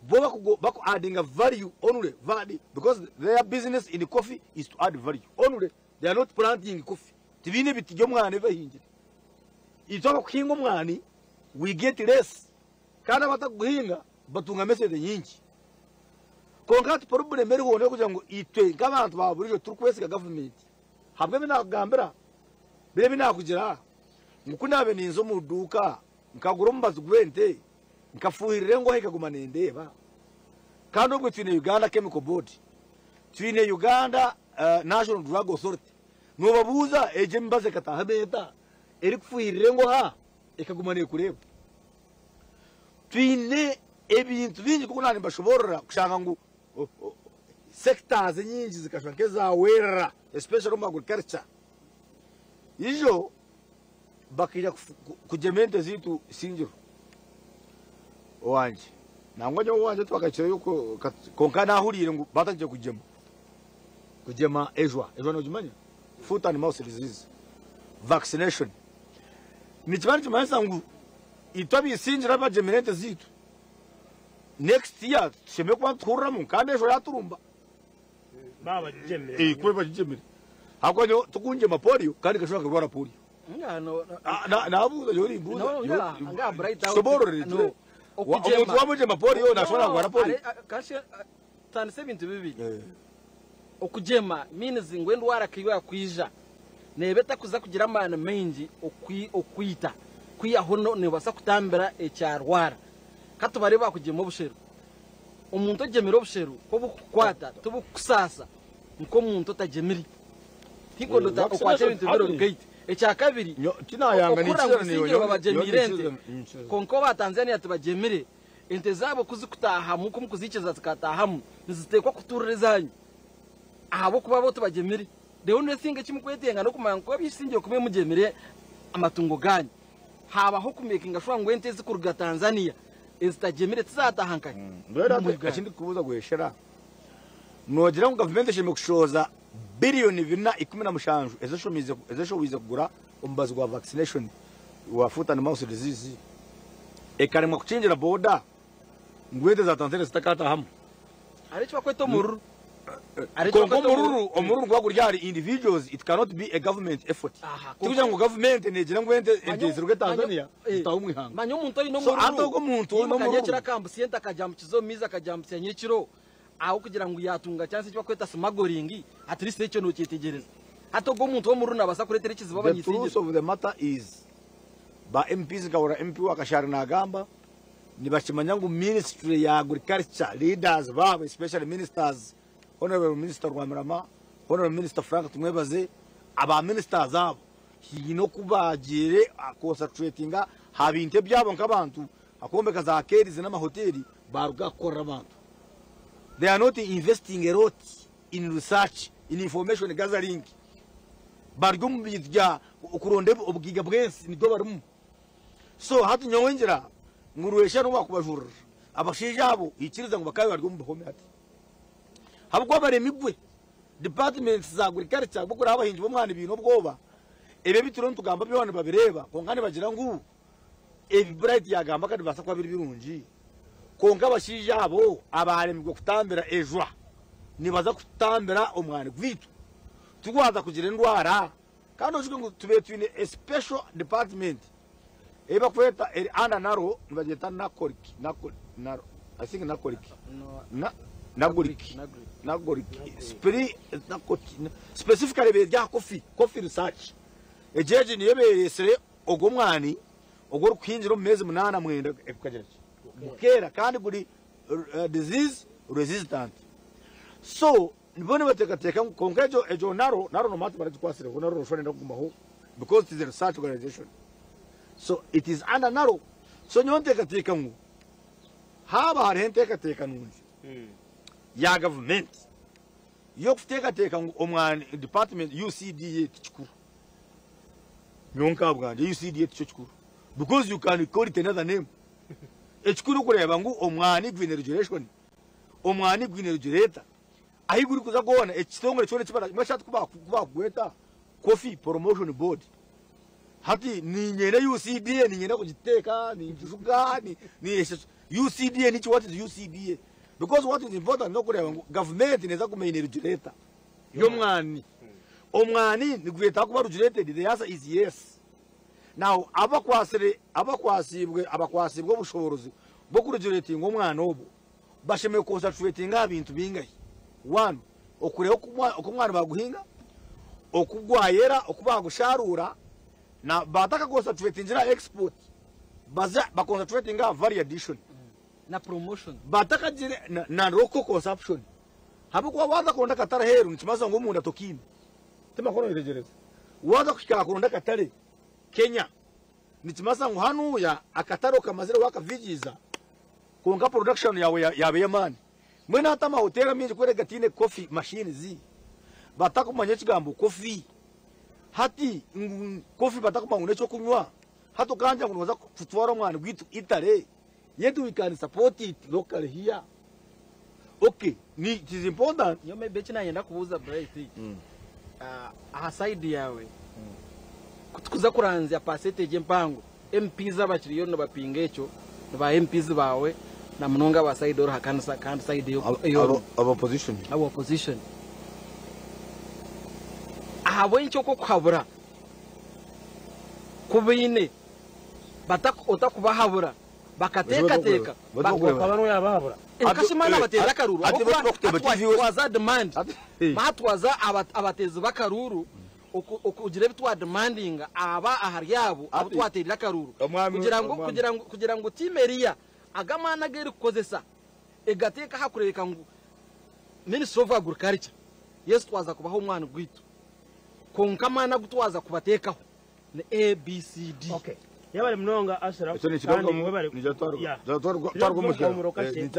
bo bako adding a value only value because their business in the coffee is to add value only they are not planting coffee tibine bitijyo mwana bahingira itoka kuhinga umwani we get less kana bataguhinga batunga message nyingi konkati problem eri wone kugira ngo itwe nk'abantu baburije turukwesiga government hamwe binagambira bire binakugira mukunabe ninzo mu duka nkagura mbazi gwente nkafuhirire ngo hekaguma nendeba kandi ubwo twine Uganda Chemical Board twine Uganda National Drug Authority no babuza eje mbaze kataha beta eri kufuhirire ngo ha ekaguma ne kureba twine ebintu bingi kuko nani bashobora kushanga ngo sectors nyingi zikashakeza wera especially mu agriculture ijo bakija kujemente zitu singiro wanje nangwa nyo wanje twakacyo yuko konkana ahurire ngo batanje kujema ejwa no jumanya foot and mouth disease vaccination ni chibanje manza ngo itabi singira bajemente zitu next year sheme kwa turamo kandi ejo yaturumba baba jemere kwe bajemere hakonyo tukunje mapolio kandi kashoka kurwara polio na abuza yori imbuza nga bright out soboro rito okujema wamuje mapolio na shora kurwara polio kashi tani 72 okujema means ngwendo warakiwa kwija nebeta kuza kugira amana menji okwita kwiyahono ne basa kutambira ecyarwara katubare bakujema obushero umuntu agemera obushero ko bukwata tubukusasa nko umuntu tajemiri tiko ndota okwate ibintu biro gate ecyakabiri kinayanga niyo babajemirente konko ba Tanzania tubagemire ente zabo kuzikutaha muko mukuzikiza zikatahamu nizitekwa kuturezanyu abo kuba bo tubagemire the only thing kimukwetenga no kumanko bisingiye kumwe mugemire amatungo ganyu habaho kumekinga shwa ngo ente zikuruga Tanzania ezitagemire tuzatahankanye akindi kubuza gweshera nogira ngo government ishime kushoza billion 217 ezeshobize kugura umbazi gwa vaccination wa foot and mouth disease ekarema kuchinjira boda ngwete za Tanzania zitakata hamu aricho bakweto mururu omururu ngwa kuryari individuals it cannot be a government effort tukugira ngo government negira ngwente endeziruke Tanzania zitahumwihanga manyo umuntu ari no mururu so ato go muntu no mururu kanyekira kambusiyenta kajambu kizomiza kajambu nyirikiro aho kugira ngo yatunga cyangwa se cyo kweta smuggling at least icyo no cyitegereza ato go muntu wo mururu nabasa kuretera ikiziba banyisije. The truth of the matter is ba MPs gahora MP wakashara nagamba nibakimanya ngo ministry ya agriculture leaders babo especially ministers Honorable Minister Rwampara, Honorable Minister Frank tumwebaze aba ministers abo hino kubagire concentratinga habinte byabo nkabantu akombeka za kerize n'amahoteli baruga korra abantu. They are not investing a lot in research, in information gathering. Bargum bijya ukuronde obugiga bwensi ni dobarumu. So hatu nyongera nguruwesha no bakubajura abashije abo ikiriza ngo bakaye bargum bahome ati habwo bare migwe departments za agriculture bukura abahinji bo mwana ibintu bwoba ebe bituro tugamba byo bana babireba konkane bagira ngo ebi bright yagamba kandi basa kwa birungi konka bashije abo abaremigwe kutambira ejwa nibaza kutambira omwana gwitu tugwaza kugira indwara kandi ushike ngo tube twine a special department eba kweta eri ana naro nibageta nakoriki naro I think nakoriki nagoriki specifically be bya coffee research ejeje niyo beresere ogomwani ogoro kwinjira mu mezi 8 mwenda ekukagera mukera kandi buri disease resistant. So nibone batekateka konkejo ejo naro no mati barachikwasire ko naro roshone ndakumaho because it is a research organization. So it is under naro. So nyontekateka ngo haba hari ntekateka nunji ya government yo kutekateka ngo omwana department UCDA tichukuru nyonka bwanje UCDA tichukuru because you can call it another name. Echukuru kureba ngo omwana igwine regulation omwana igwine regulator ahiguri kuza gona ekitongore cyone kibara mwashatu kuba gweta coffee promotion board hati ni nyene UCDA ni nyene kugiteka ni njuga ni UCDA ni what is UCDA because what is important no kureba government neza kumenya regulator yo mwani omwani ni gweta kuba regulated the answer is yes. Now abakwasibwe bushoborozi bwo kuregulating omwana obo basheme concentrating abintu bingayi. One, okureba okumwana baguhinga okugwayera okubagusharura na bataka concentrating ngira export baza ba concentrating value addition na promotion bataka jire na local consumption habo kwa waza konda katara heru ntimaza ngo umuntu atokine tema kono iregereza waza kushikara konda katare Kenya ntimaza ngo hanuya akataro kamazire waka vigiza konga production yawe yamani mwena hata mahoteli mingi kwere gatine coffee machine zi batakumanya kigambo coffee hati coffee batakumanya cyo kunywa hato kanja ngo waza kutwara mwana gwitu Italy yetu we can support it locally here. Okay, it is important. Yo maybe china yenda kubuza Bright side yawe kuza kuranzya percentage mpango MPs abakiriyo no bapinga echo ba MPs bawe na munonga ba side or hakansa kan side yo opposition abo incho ko kwabura kubine batakota kubahabura bakateka bakabano yabahabura kashimana bateza karuru waza demand batwaza abatezi bakaruru okugira bitwa demanding aba aharyabo abutwaterira karuru kugira ngo timeria agamana geri kukozesa egateka hakureka ngo Ministry of Agriculture yes twaza kubaho umwana gwitu konkamana gutwaza kubatekaho ni ABCD. Okay, yabale mnonga Ashraf kandi mwebale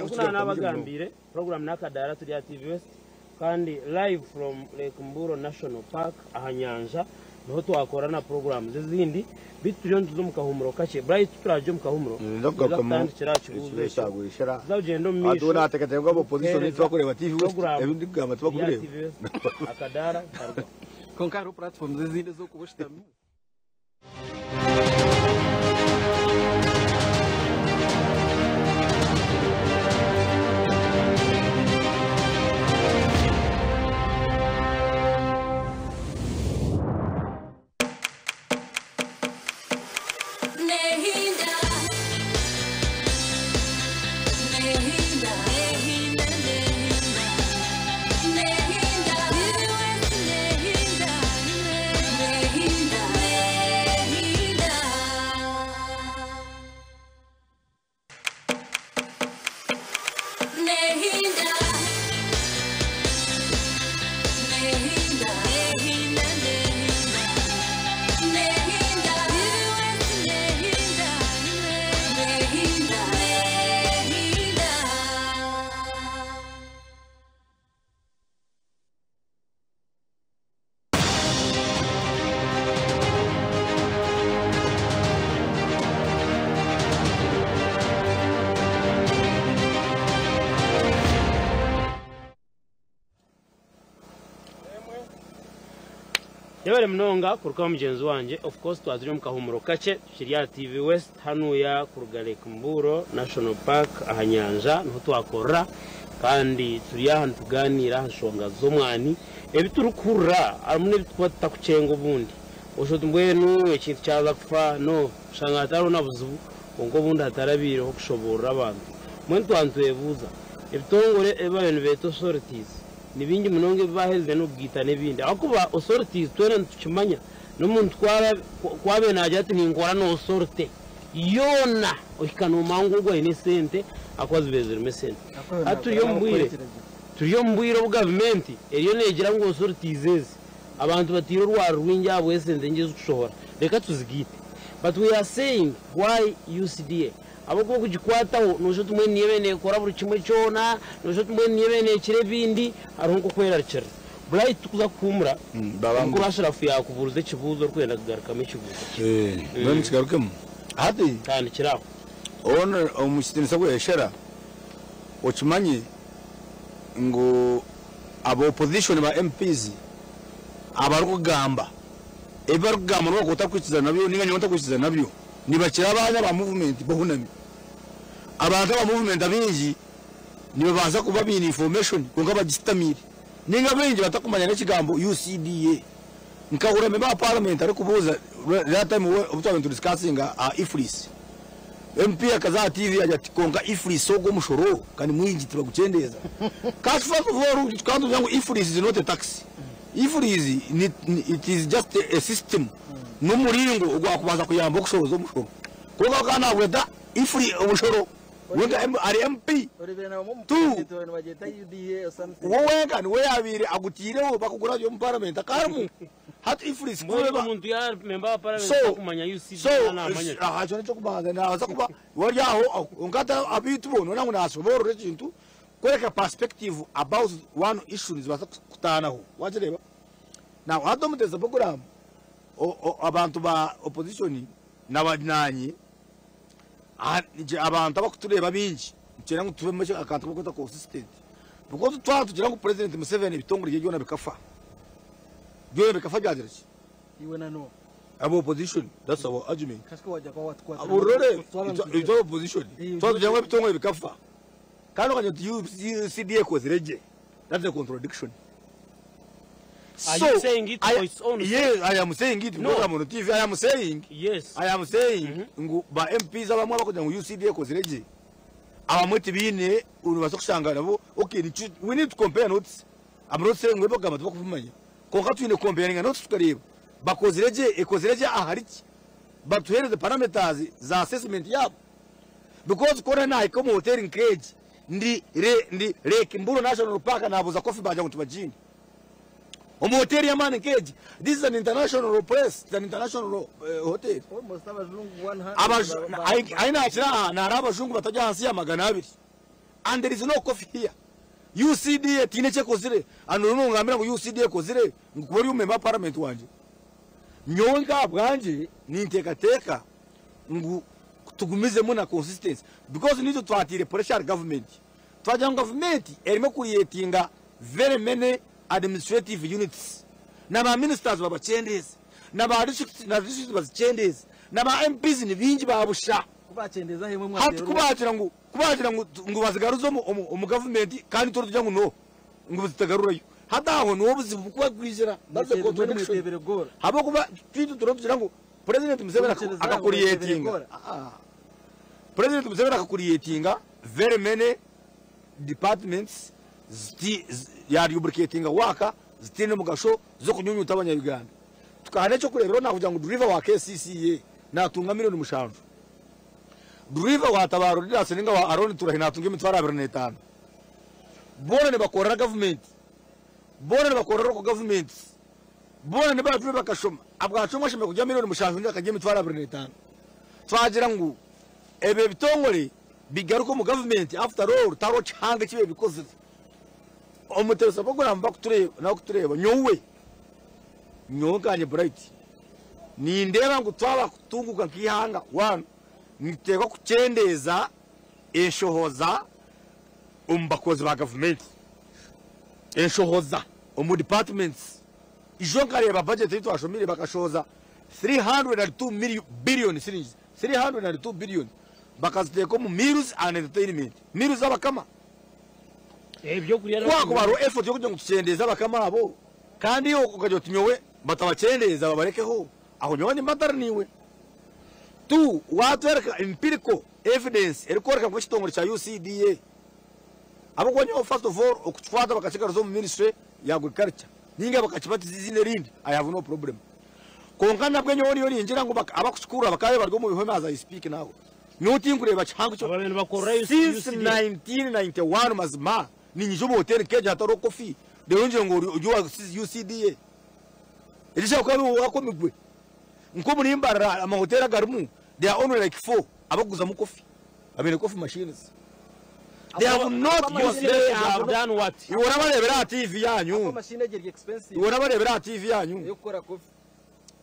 kuna nabagambire program nakadara turi TV West kandi live from Lake Mburo National Park ahanyanja niho twakora na program zizindi bituriyo nduzo mukahumuro kache Bright turaje mukahumuro ndakandikira kibuze Yagushera zawugendo misho adona atekatengwa opposition twakoreba TV West ebindi gama twakureba Akadaara konkaro platform zizindi zo kubushitami. Yabale mnonga kuruka mugenzi wanje of course twaziri mukahumuro kache kiriya TV West hanuya kurugale Kumburo National Park ahanyanja niho twakora kandi turi ahantu tuganira ahanshonga z'omwani ebiturukura amune bitwata kucenga ubundi oshoto mbwenu ekintu cyaza kufa no shanga ataro nabuzubu ngo bundi hatarabire ho kushobora abantu mwe twantwebuza ebitongore ebabene beto sorties nibingi munonge baheze no bwita nebindi akuba authorities twene tukimanya no muntu kwara kwabe najya ati ngora no authority yona ohikana omangu gwa ine sente akwazi bezirime sente turiyo mbwire government eriyo negira ngo osortizeze abantu batiro rwaro rwinja abwesente ngize kushohora reka tuzigite but we are saying why UCDA abako kugikwataho nojo tumwe niyebene kora buri kimwe cyona nojo tumwe niyebene kirebindi aronko kwera cyera Bright tukuza kumura ngo Ashraf yakuvuruze kibuzo kwenda kugaruka mu kibuzo none kigarukemo hadi kandi kiraho ono Omuneneserezo Rweyeshera okimanyi ngo abo opposition ba MPs abarugamba ebarugamba no kutakwikiza nabyo ninga nyonta kwikiza nabyo nibakira abanya ba movement bohunami abantu ba movement abinji nibo baza kuba bini information kunga bagistamire ninga benje batakumanya n'ekigambo UCDA nkahura me ba parliament ari kubuza that time ubutwa to discussing ifris MP akaza TV ajya tikonga ifris ogo mushoro kandi mwinji tibagucendeza kashi first of all kandi yangu ifris is not a tax ifris it is just a system no muringo ugwa kubaza kuyamba okushoboza omushoro kuko kana weda ifri omushoro wenda ari MP tu wowe kandi we yabire agutireho bakugura yo mu parliament akarmu hati ifris kuba umuntu ya member wa parliament kumanya UCD na amanya ahacho nico kubaza naza kuba wari aho ungata abitu bono nangu nasoboro rekintu kweka perspective about one issue nizibasa kutanaho wajireba now adomuteza program abantu ba opposition n'abananyi abantu abakutureba binji cyera ngo tube cyo akantu ko consistent because tugira ngo president Museveni bitonguriye yona bikafa byagira iki iwe no abo opposition that's our argument kasko wajya kwa watu aburore ito opposition tugira ngo bitonguriye bikafa kandi kanya UCDA ko zireje that's a contradiction. Are you saying it for its own? Yes, I am saying it. No, I'm on TV. I am saying. Yes. I am saying. Ba MPs abamwe bakoja ngo UCDA ko zireje. Abamwete bine urubazo kushangana bo. Okay, we need to compare notes. I'm not saying we bagamba tukuvumanya. Konka twine comparing notes tukareba. Bakozireje ekozireje ahariki. But here the parameters za assessment yabo. Because kora na ikomo hotel in cage. Ndi Kimburu National Park na abuza coffee baje ngutubajini. Hotel ya man cage. This is an international place, it's an international hotel. Almost abazungu 100. Aina achira na abazungu bataja hansi ya magana abiri. And there is no coffee here. UCDA tineche kozire anono ngamira ngo UCDA kozire ngukubari umemba parliament wanje. Nyonga bwanje nintekateka ngu tugumize muna consistency because need to twatire pressure government. Twaja government erimo creatinga very many administrative units na ba ministers babachendeze na ba district babachendeze na ba MPs ni bingi babusha kubachendeza hemwe mwatero hati kubatira ngo bazigaruzo mu government kandi toro tujya ngo no ngo bazitagarurayo hadaho no buzibu kuba kwizira baze contradiction habo kuba twitu toro tujya ngo president Museveni akakuriyetinga president Museveni akakuriyetinga very many departments ya rubricating waka zitine mugasho zo kunyunyuta abanyarwanda tukahane cyo kurebera na kugira ngo driver wa KCCA natunga miliyoni mushanju driver wa tabaro dirase ninga wa aroni turahina tunge mitwara 25 bona ne bakora government bona ne bakora ko government bona ne ba driver kashoma abwacomwa shime kujya miliyoni mushanju ndakaje mitwara 25 twagira ngo ebe bitongore bigaruko mu government after all taro changa kibe because Omuneneserezo program bakutureba na kutureba nyowe nyonganye Bright ni ndeba ngo twaba kutunguka nkihanga one niteka kucendeza enshohoza umbakozi ba government enshohoza mu departments ijo nkareba budget yitu ashomire bakashoza 302 billion shillings 302 billion bakaziteka mu meals and entertainment meals abakama ebyo kuriya kwa baro effort yo kujya gucendeza bakama abo kandi yo ukajya tunyowe batabacendeza babarekeho aho nyone mbatarniwe tu watwereka empirical evidence erikoreka ngo kitongore cha UCDA abo kwanyo first of all okutwata bakachikara zo ministry ya agriculture ninga bakachipata zizine rindi I have no problem konka nabwo nyoni yoni yinjira ngo abakushukura bakabe barwo mu bihome aza speak nawe nuti ngureba changu cyo abantu bakora since 1991 mazima ni nyijo mu hotel keje hataro kofi de yonje ngo ujwa UCDA irisha ko ari wakomigwe nko muri Mbarara ama hotel agarumu they are only like 4 abaguza mu kofi abene coffee machines they have not used they have done what you wanna barebera TV yanyu machine get expensive you wanna barebera TV yanyu yo gukora coffee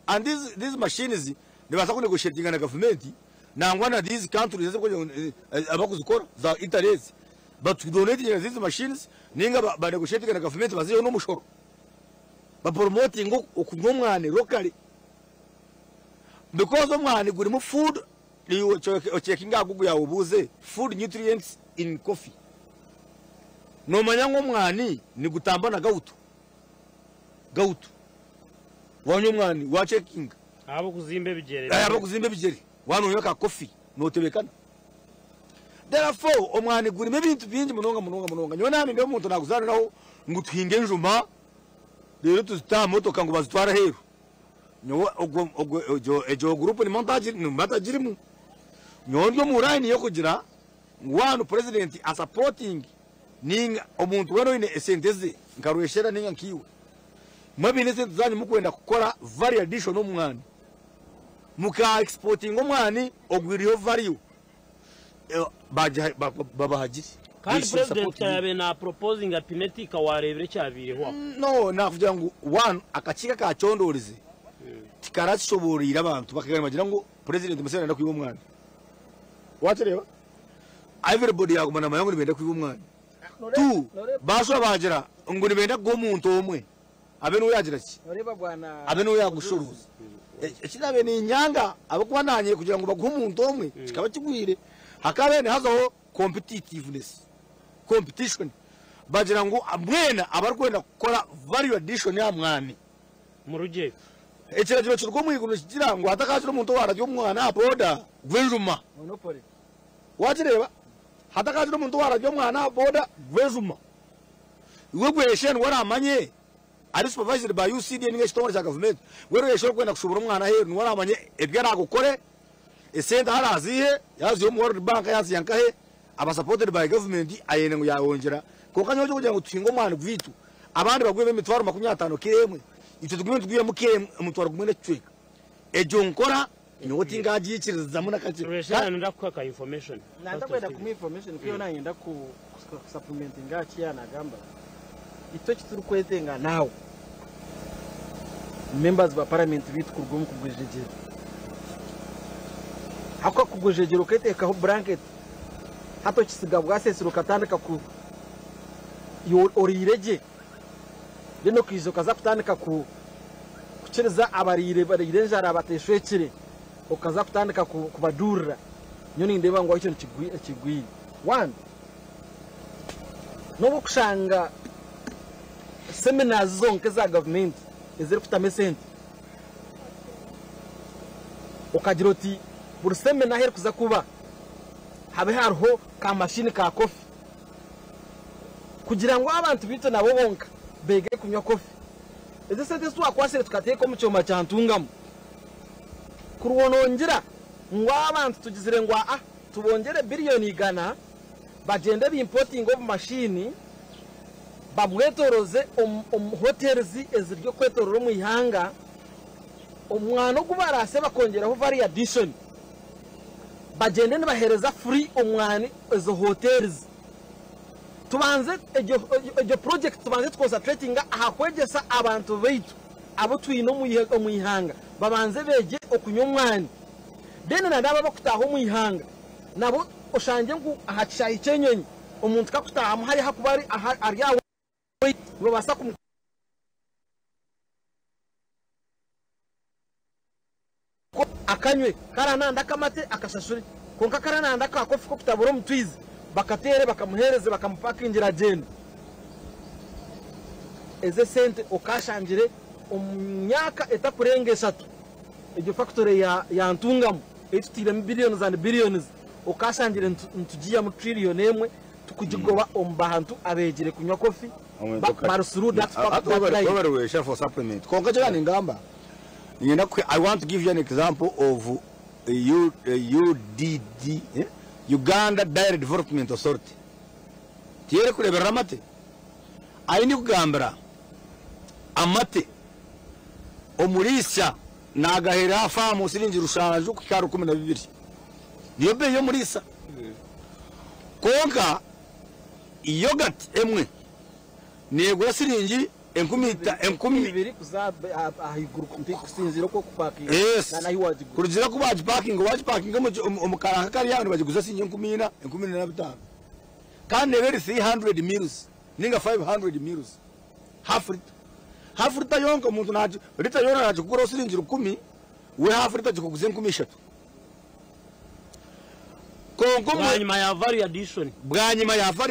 and these machines they basa ko negotiating na government nangwa na these countries abakuzikora za interest but donating these machines ninga ba negotiating na government baziyo no mushoro ba promoting okumwana locally because omwana guri mu food liwo checking agugu yawo buze food nutrients in coffee no manyango mwani ni gutamba na gautu wanyo mwani wa checking abo kuzimbe bigere wano yoka coffee no tebekana therefore omwani guri mebintu bingi munonga nyona mbe umuntu nakuzana naho ngutuhinge njuma rero tuzita motoka ngo bazitwara heru nyo ejo group ni montajirimu nyondo murani yo kugira wano president a supporting ninga omuntu wano ine esenteze nkarweshera ninga nkiwe mabine sente zanyu mukwenda gukora value addition omwani muka exporting omwani ogwiriyo value babahagiri kandi president yabe na proposing a pinetika warebere cyabireho no nakugira ngo one akakika ka chondorize tikarashoborira abantu bakagana bagira ngo president musana ndakwiba omwani watereba everybody yagumana mayango nibenda kwiba omwani tu basho bagira ngo nibenda go muntu omwe abe no yagira ki noreba bwana abe no yagushuruza ekirabe ni nyanga abakwananye kugira ngo baguhe umuntu omwe kikaba kigwire hakabe ne hazo competition bagira ngo amwena abarkwenda gukora value addition ya mwani mu rugero ekiragiro kirwo mwigunu kigira ngo hatakashira umuntu warajyo mwana boda gwenjuma monopoly watireba hatakashira umuntu warajyo mwana boda gwenjuma iwe gweshen waramanye ari supervised by UCD ninge chitongo cha government wero yeshoro kwenda kushubura umwana heru waramanye ebyara gukore esenta haraziye yaziyo mu World Bank yazi yankahe aba supported by government ayene ngo yawongera kokanyo cyo kugira ngo tuhingo mwana gwitu abandi bagwebe emitwaro 50 kemwe icyo tugwime tugiye muke umutwaro gumwe necweka ejo nkora nyoti ngaji yikiriza muna kati reshana ndakwaka information nandakwenda ku information kuyo nanyenda ku supplement ngachi yana gamba ito kituru kwetenga nawo members ba parliament bitu kurgumu kugwejejera hakwa kugwejejera uketeka ho blanket hato kisiga bwasesero katandika ku orireje deno kizo kaza kutandika ku kuchereza barire njara bateshwekire okaza kutandika kubadurra nyoni ndeba ngo icyo kigwiri one no kushanga seminars zonke za government ezeri kutame sente ukagira uti buri semina here kuza kuba habe hariho ka machine ka coffee kugira ngo abantu bito nabo bonka bege kunywa coffee eze sente swa kwasire tukateka mu cyoma cyantungamo kurwonongera ngo abantu tugizire ngo tubongere billion igana bagende importing of machine babwetoroze hotels eziryo kwetororo mu ihanga umwana kubarase bakongeraho value addition bagende nibahereza free umwani ezo hotels tubanze ejo project tubanze concentrating ahakwegesa abantu beitu abo twino mu ihanga babanze beje okunywa umwani dene nadaba bakutaho mu ihanga nabo oshange ngo ahacisha icyenyonyi umuntu kakutaha mu hari hakubari ari yawe ngo basa ku akanywe karananda kamate akashashuri konka karananda ka kofi ko kutabura mutwizi bakatere bakamuhereze bakamupakingira agenda eze sente okashangire umyaka etakurenge 3 ejo factory ya ntungamo etutire billions and billions okashangire ntugiya mu trillion emwe tukujigoba ombahantu abegere kunywa kofi barusuru that for supplement konka cyane ngamba I want to give you an example of UDD, Uganda Direct Development Authority. Tiere kurebera amate. Aine kugambira amate omulisa nagahera famu siringi rushanju ku karo 12. Niyo be yo mulisa. Konka yogurt emwe negura siringi enkumi ibiri kuzaba ahiguru kusinzira ko kupakinga na nahiwaji kuruzira ko baji parking omukara kari yantu bagiguza sinye 10 kandi very 300 meals ninga 500 meals half liter yonka umuntu naje liter yona naje kugura siringi 10 we half liter jikuguze 13 konko bwanyuma ya value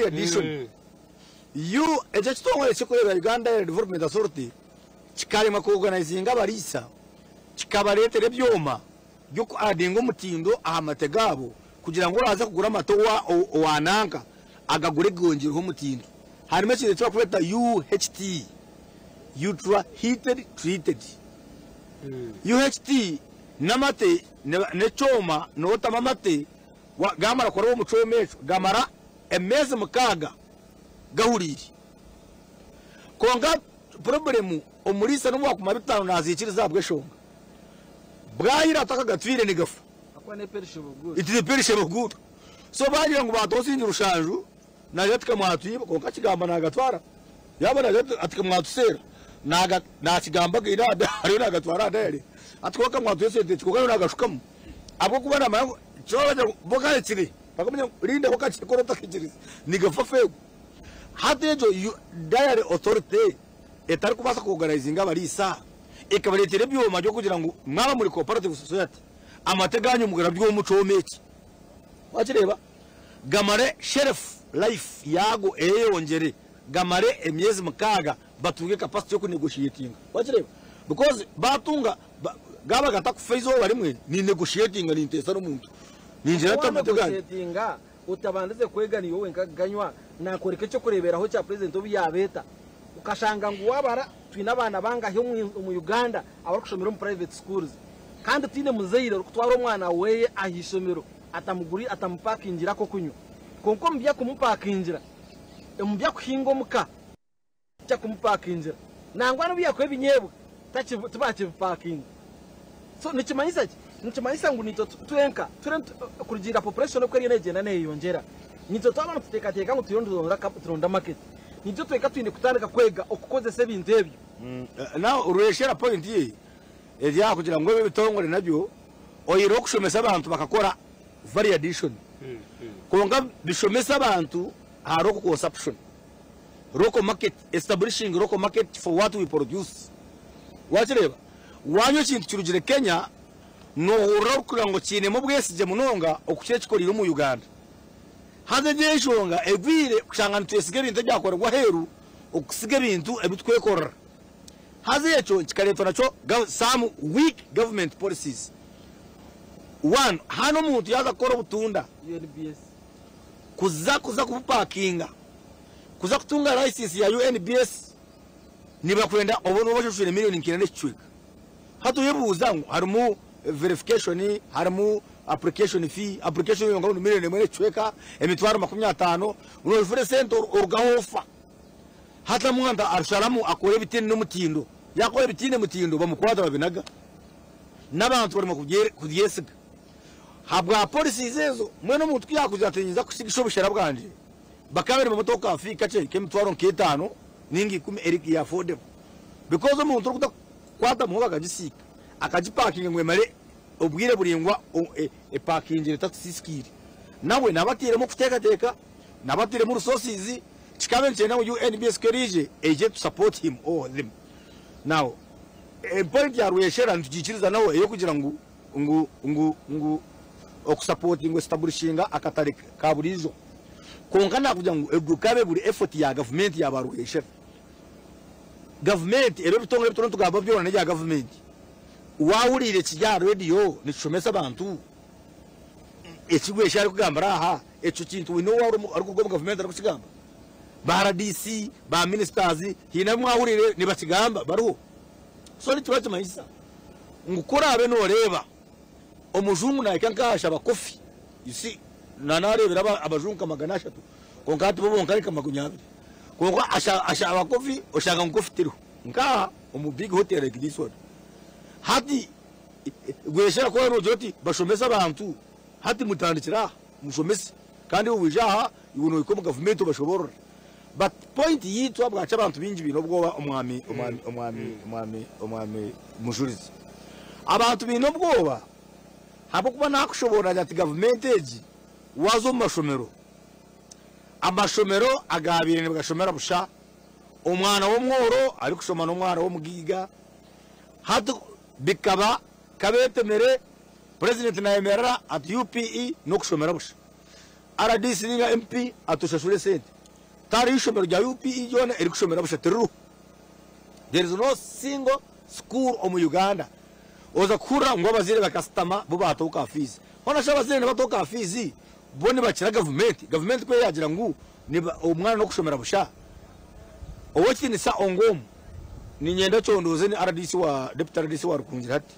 addition you ejechitongo echikorera Uganda Development Authority chikarima ku organizinga barisa chikabaretere byoma byo adinga umutindo ahamategabo kugira ngo raza kugura amato wananka agagure gonjiro ho mutindo harimo kintu cyo kweta UHT ultra heated treated UHT namate ne choma no tamamate gamara kora mu chomecho gamara emeze mukaga gahuriri konga problemu omulisa no mwakuma bitano nazikiriza bweshonga bwahira atakagatwire ni gafu akwane perishable good it is perishable good so bagira ngo batosinje rushanju naje tukamwatuye konka kigamba nagatwara yaba naje atukamwatusera nakigamba girada hari nagatwara dere atwoka mwatuye sente kikoka nagashukamo abo kubana amango cyo bokale kiri bakamenya rinde bokati korota kijiriza ni gafa fego hatejo diary authority etari kubasa ku organizinga barisa ikabaretere byoma byo kugira ngo mwaba muri cooperative society amateganyo mugara byo muco womeki wakireba gamare sheriff life yago eyongere gamare emyezi mukaga batunge capacity yo kunegotiating wakireba because batunga gaba gataku phase over rimwe ni negotiating ni intesa n'umuntu ninjira tamateganyo utabandaze kwega ni wowe ngaganywa nakoreka cyo kureberaho cya president obiyabeta ukashanga ngo wabara twina abana bangahe mu Uganda abari kushomera mu private schools kandi tine muzeyire kutwara umwana weye ahishomero atamuguri atamupakingira ko kunyo konko mbya kumupakingira mbya kuhingo muka cya kumupakingira nangwa no biya kwebinyebwe takibache parking so nikimanyisa ngo nito twenka kurugira population ko yene genda ne yongera nito twabana tutekateka ngo turonda market nito tweka twinde kutandika kwega okukoze se bintu ebyo now Rweyeshera point ye eja kugira ngo bitongore nabyo oyiro kushomesa abantu bakakora value addition konga bishomesa abantu haro ku consumption local market establishing local market for what we produce wachireba wanyo kintu kirugire Kenya no urokura ngo kine mu bwesije munonga okukiye kikorira mu Uganda haze jesonga egwire kushanga ntwesige bintu byakorwa heru okusiga bintu ebitwekora haze yecho kikareto nacho some weak government policies one hano muntu yaza kora butunda UNBS kuza kupakinga kuza kutunga license ya UNBS niba kwenda obono bashushure million nkirane chweka hatu yebuza ngo harimo verification harimo application fee application yo ngalo million mwene chweka emitwaro 50 unofure center orgahofa hata mwanda arsharamu akore bitini n'umutindo yakore bitini mutindo bamukwada babinaga n'abantu barimo kubyesiga habwa police zezo mwene mutwe yakuzatenyiza kusigisho bushara bwanje bakabere mu motoka afika cye kemitwaro 5 ningi 10 eriki ya affordable because umuntu uri kwata mu bagagisika akajiparking ngwe mare ubwire buringwa parking taxi skill nawe nabatiremo kutekateka nabatiremo resources chikabenche na UNBS kerije eje to support him all them now point ya Rweyeshera ntugikiriza nawe yo kugira ngo okusupporting establishing akatari kaburizo konkana kugira ngo edukabe buri effort ya government ya Rweyeshera government ero bitongo bitoro tugamba byo na ya government wawurire kijya radio nishomesa abantu ekigwesha ari kugamba raha eco kintu we know ari kugomba government ari kusigamba bara DC ba ministers hina mwawurire ni bakigamba baruho so ni tubaje mayisa ngukurabe no reba omuzungu na ikankasha abakofi isi nanarebera abazungu magana 3 konkati bo bonkari kamagunyabiri konko asha abakofi oshanga ngofi tiro nka omu big hotel ekidiswa hati gweshera ko rojoti bashomesa abantu hati mutandikira mushomesi kandi ubujaha ibuno ikomo government bashobora but point yitu abwacha abantu bingi bino bwoba omwami Mujurizi abantu bino bwoba habo kuba nakushobora ati government eji wazo mashomero amashomero agabire ne bagashomera busha umwana wo mworo ari kushoma no mwana wo mugiga hatu bikaba kabetemere president na emerara at UPE no kushomera busha RDC ninga MP atushashure sente tari ishomero rya UPE yone eri kushomera busha teru. There is no single school mu Uganda oza kura ngo bazire bakastama bo batoka fees hona shaba zene batoka fees bone bakira government kwe yagira ngo ni umwana no kushomera busha owoti ni sa ongomu ni nyenda chondoze ni RDC wa deputy RDC wa rukunjiri hati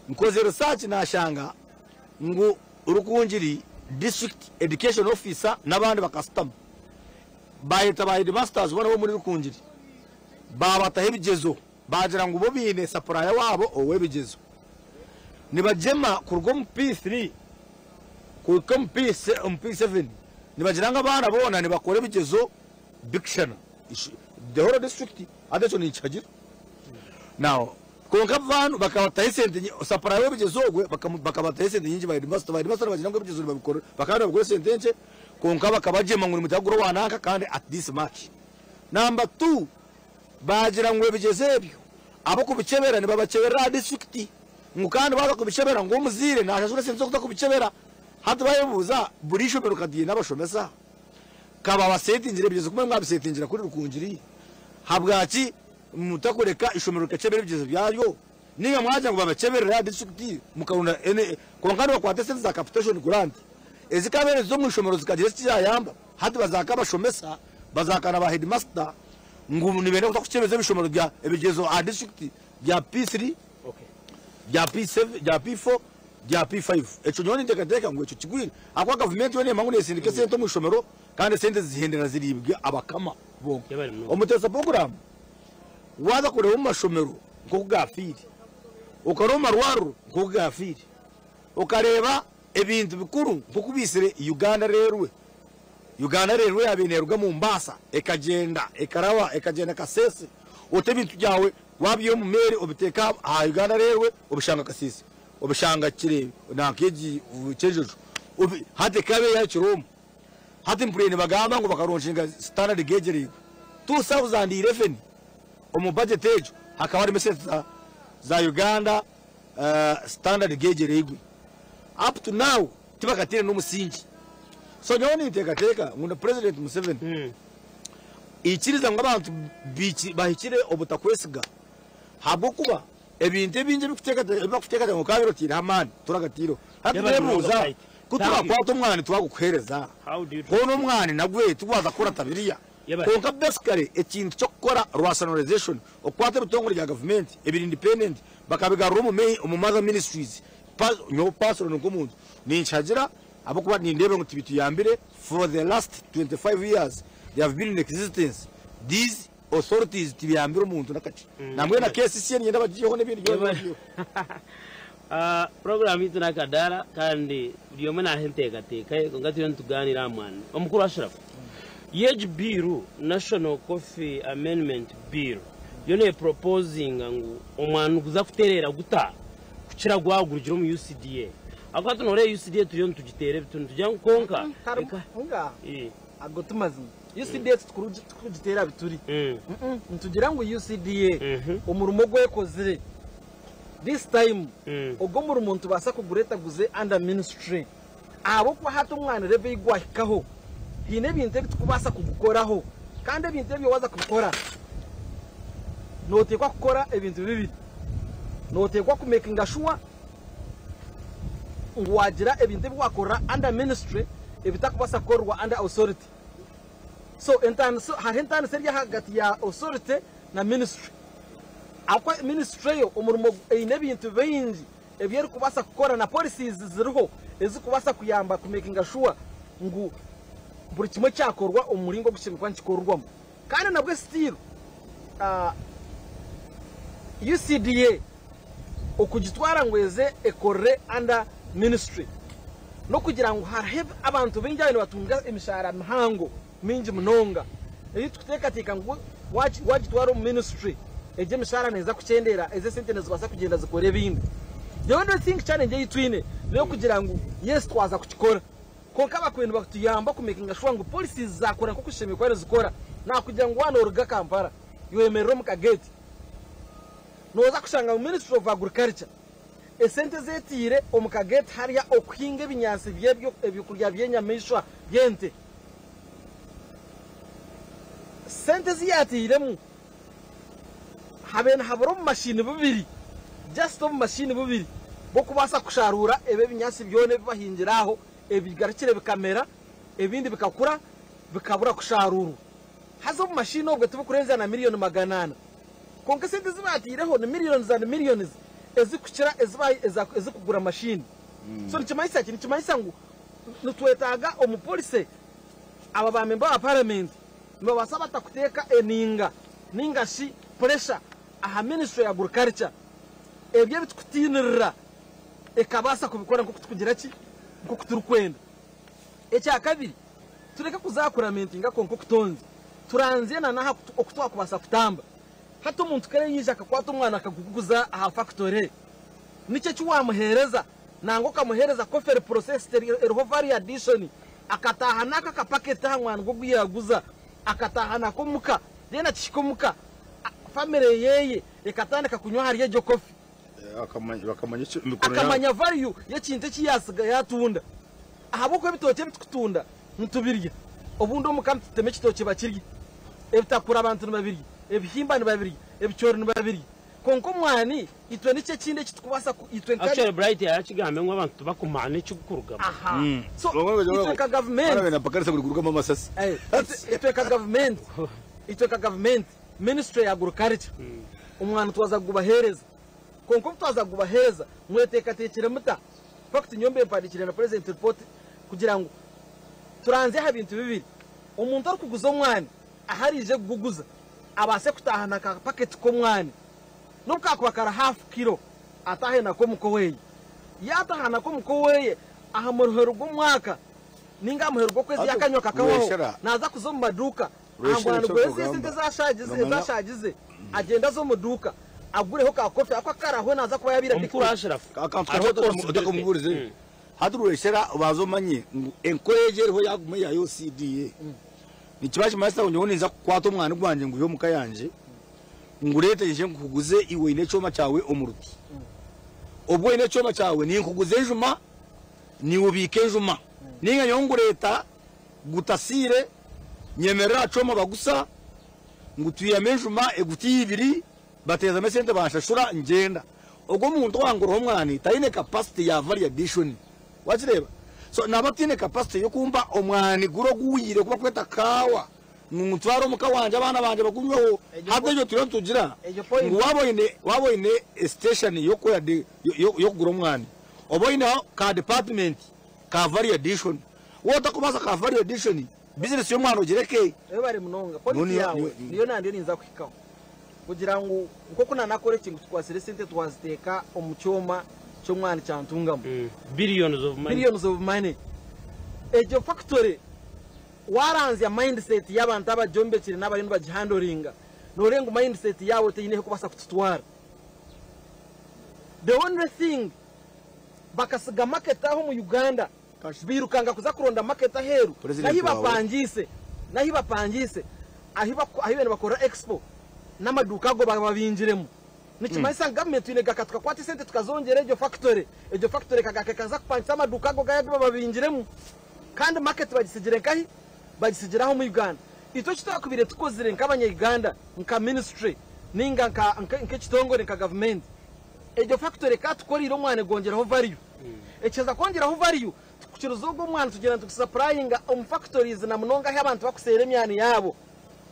nkoze research na shanga ngo rukunjiri district education officer nabandi bakastama bayita bayidi masters bona bo muri rukunjiri baba tahibigezo bagira ngo bo bine supplier wabo owebigezo nibajema kurgo mu P3 ku P7 nibagiranga abana bona nibakore bigezo bikshana the whole district adacho ni chagira now konka vantu bakabataye sente supplier webigezogwe bakabataye sente nyingi bayidi master bagira ngo bigezo babikore bakana bagore sente nce konka bakabajema ngo mutaguro wanaka kandi at this match number 2 bagira ngo bigezebyo abo kubicebera ni babacebera district ngukandi baza kubicebera ngo muzire nashashure senzo kuta kubicebera hatu bayebuza burisho berukadiye n'abashomesa kaba basetinjire bigezo kumwe mwabisetinjira kuri rukunjiri habwaki mutakoreka ishomero kacebera bigezo byayo ninga mwaje ngo babacebera district mukarunda ene konkandi bakwate sente za capitation grant ezikabere zo mu ishomero zikagira cyayamba hatu bazaka bashomesa bazakana ba headmaster ngumu nibende kutakukebeza bishomero bya ebigezo a district bya P3 bya P7 bya P4 bya P5 echo nyoni ndekateka ngo echo kigwira akwa government yone mangune sindike sente mu ishomero kandi sente zihendera ziribwe abakama bonke omutesa program waza kure mu mashomero ngo kugafiri ukaroma rwaru ngo kugafiri ukareba ebintu bikuru ngo kubisire Uganda rero yabinerwa mu Mbasa ekagenda ekarawa ekagenda kasese otebintu byawe wabiyo mu mere obiteka ha Uganda rero obishanga kasese obishanga kirebe nakeji ucejejo hate kabe ya Chiromo hate mpurene bagamba ngo bakaronshinga standard gauge rero 2011 omu budget ejo hakaba ari message za Uganda standard gauge rero up to now tibakatire no musingi so nyoni tekateka ngunda president Museveni ikiriza ngo abantu bahikire obutakwesiga habwo kuba ebintu binje bikuteka ngo kabirotira hamani turagatiro haturebuza kutuba kwato umwana twagukuhereza kono umwana nagwe tugwaza kora tabiriya konka basically ekintu cyo gukora rationalization okwata bitongo rya government ebiri independent bakabigarura mu mother ministries nyo pastor no kumuntu ni nchagira abo kuba ni ndebe ngo tibitu yambire for the last 25 years they have been in existence these authorities tibiyambire umuntu nakaci namwe na case nyenda bagiyeho nebindi byo program yitu na Akadaara kandi byo mena henteka ngatiyo ntuganira mwana omukuru Ashraf Yej bill National Coffee Amendment Bill yone proposing ngo omwana kuza kuterera guta kucira gwagurugiro mu UCDA akwato nore UCDA turiyo tugitere bituntu tujya konka nga agotumazi UCDA tukugitera bituri ntugira ngo UCDA umurumo gwekozire this time ubwo mu rumuntu basa kugureta guze under ministry abo kwa hato umwana rebe igwahikaho hine bintu tukubasa kugukoraho kandi bintu byo waza kubikora notekwa gukora ibintu bibiri notekwa kumakinga sure ngwagira ebintu byakora under ministry ebitakubasa korwa under authority so entano so harentano serya hagati ya authority na ministry akwa ministry yo umurimo aine bintu bingi ebyeri kubasa gukora na policies ziriho ezikubasa kuyamba ku making sure ngo buri kimwe cyakorwa umuringo gushimikwa nkikorwamo kandi nabwo still UCDA okugitwara ngweze ekore under ministry no kugira ngo harebe abantu binjyane batunga imishara mihango mingi munonga eyi tukuteka ngo wagitwara mu ministry eje mishara neza kucendera eze sentence zibasa kugenda zikore bindi the only thing challenge yitwine no kugira ngo yes twaza kukikora konka bakwenda bakutuyamba ku making sure ngo policies zakora ko kushimikwa zikora na kugira ngo wana oruga Kampala yoemerera mu kageti noza kushanga mu Ministry of Agriculture esente zetire omukageti hariya okuhinga ebinyansi byebyo ebyokurya byenyamishwa byente sente ziyatiremu habura mu mashini bubiri just mu mashini bubiri bo kubasa kusharura ebe binyansi byone bibahingiraho ebigarukire bikamera ebindi bikakura bikabura kusharuru hazo mu mashini obwe tubukurenza na miliyoni 800 konka sente zibatireho ni millions ezikukira ezikugura mashini so nikimayisa ngo nitwetaga omupolice aba ba member wa parliament nibabasa batakuteka eninga ningashi pressure aha Ministry ya Agriculture ebyo bitukutinirira ekabasa kubikora nko kutukugira ki nko kuturukwenda ekya kabiri tureka kuzakura mentinga konko kutonze turanze na naha okutwa kubasa kutamba hato umuntu kare yije akakwata umwana akaguguza aha factory nice cywamuhereza nango kamuhereza coffee process eriho variation akataha naka kapaketa hamwana go guyaguza akataha nako muka dena kikomuka family yeye ekatandika kunywa hariye jo coffee akamanya value yakinte kiyasiga yatunda ahaboko bitoke bitukutunda ntubirya obundo mukamteme kitoke bakirya ebitakura abantu babiri ebihimba ni babiri ebichoro ni babiri konko mwani itwe nice kinde kitukubasa itwe kandi actually Bright yakigambe ngo abantu bakumane cyukurugama so itwe ka government ara bakarisa kurugama amasasi itwe ka government Ministry ya Agriculture umwana twaza gubahereza konko twaza gubahereza mweteka tekire muta fact nyombe mpandikire na president report kugira ngo turanze ha bintu bibiri umuntu ari kuguza umwana aharije guguza abase kutahana ka packet ko mwana nubwo akwakara half kilo atahena ko muko weye yatahana ko muko weye aha muruhero rw'umwaka ninga muhero rwo kwezi yakanyoka kawo naza kuzo mu maduka amwana gweze sinte zashagize agenda zo mu duka agureho ka kofi akakaraho naza kuba yabira bikura Ashraf akamuburize Rweyeshera bazomanye encourage ho yagume ya UCDA nikibaje master ngo nza kwato umwana gwanje ngo yo mukayanje ngureteje kuguze iwe ine cyoma cyawe omuruti obwo ine cyoma cyawe ni kuguze juma ni ubike juma ninga nyongureta gutasire nyemera cyoma bagusa ngutuye menjuma eguti ibiri bateza mesente bashashura ngenda ubwo muntu wangoroho mwana tayine capacity ya variation wachireba so nabatine capacity yo kumba omwani guro guwire kuba kweta kawa mutwaro mukawanje abana banje bagunyweho hado yo tiro tugira waboine station yo ko yo guro mwani oboine ka department ka variation wota kubasa ka variation business yo mwana ogireke bari munonga policy yawe niyo nandi ninza kwikaho kugira ngo uko kuna nakore kintu twasire sente twaziteka omucyoma cyo mwana cyantungamo billions of money ejo factory waranze ya mindset y'abantu abajombe kiri n'abarindu bagihandoringa norengo mindset yawe teyine kubasa kututwara the only thing bakasiga market aho mu Uganda birukanga kuza kuronda market aheru nahibapangise ahibene bakora expo n'amaduka go babinjiremo nikimayisa government ine gakatwa kwati sente tukazongera ejo factory kagakaza kupangisa amaduka go gayabi babinjiremo kandi market bagisigire kahi bagisigiraho mu Uganda ito kitakubire tukozire nk'abanya Uganda nka ministry ninga nka kitongore nka government ejo factory katukorira umwana gongeraho value ekeza kongeraho value tukukiruzo go mwana tugenda tukisupplyinga factories na munonga y'abantu bakusera emyani yabo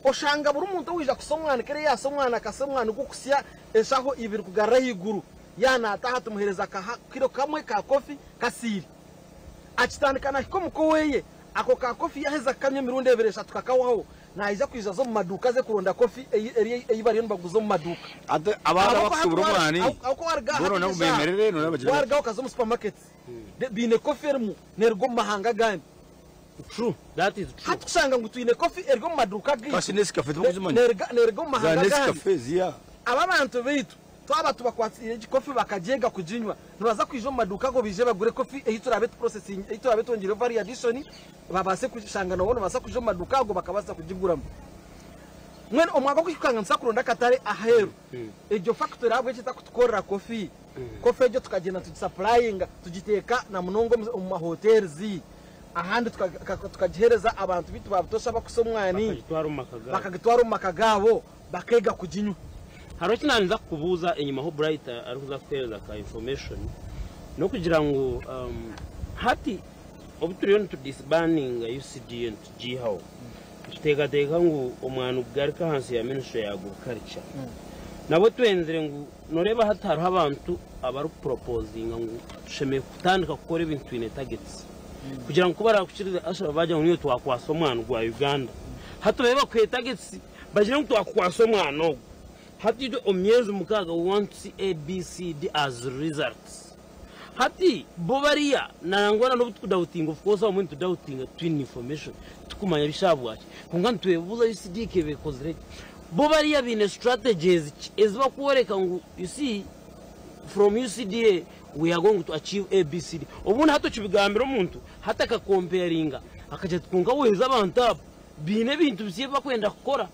oshanga buri umuntu wija kusomwana kere yasomwana akasomwana gukusya eshaho ibiri kugarra higuru yana ataha tumuhereza kiro kamwe ka kofi kasiri akitandikana ko mukoweye ako ka kofi yaheza kamye mirundi eberesha tukakawaho naija kwiza zo mu maduka ze kuronda kofi eyibari baguzo mu maduka abana bakusubura umwani boro na kubemerere no nabagire warga ukazo mu supermarket bine kofi ermu nergo mahanga gani. True, that is true. Hatusanga ngo tuyine kofi ergo mu maduka gi kasi Nescafe tubuzimanye nergo mahanga gani Nescafe ziya aba bantu bitu twaba tubakwatira kofi bakajega kujinywa nuraza kwijo mu maduka go bije bagure kofi ehiturabe processing ehiturabe tongere vari addition babase kushanga no basa kujo mu maduka go bakabaza kujiguramo mwene omwaga kwikanga nsakuronda katare aheru ejo factory abwe cyita kutukorera kofi kofi ejo tukagenda tusupplyinga tugiteka na munongo mu mahotels ahandi tukagihereza abantu bitu babutosha bakusomwani bakagitwara mu makagabo bakega kujinywa. Haro kinanza kubuza enyuma ho Bright aruza kwereza ka information no kugira ngo hati obuturiyo to disbanding UCD and GHO tega ngo omwana ugarika hansi ya ministry ya agriculture nabo twenzere ngo noreba hataro abantu abaru proposing ngo tusheme kutandika gukora ibintu ine targets kugira ngo kubara kuchiriza ashaba baje ngo twakwasa omwana gwa Uganda hatubeba ku targets baje ngo twakwasa omwana hati do omyezi mukaga we want to see ABCD as results hati bobaria na ngona no doubting of course I'm to doubting twin information tukumanya bishabwaje kungana twebuza UCD kebe kozre bobaria bine strategies ezba kuoreka ngo you see from UCD we are going to achieve ABCD obuna hato kibigambira umuntu hata ka comparinga akaje tukunga weza abantu bine bintu byeba kwenda gukora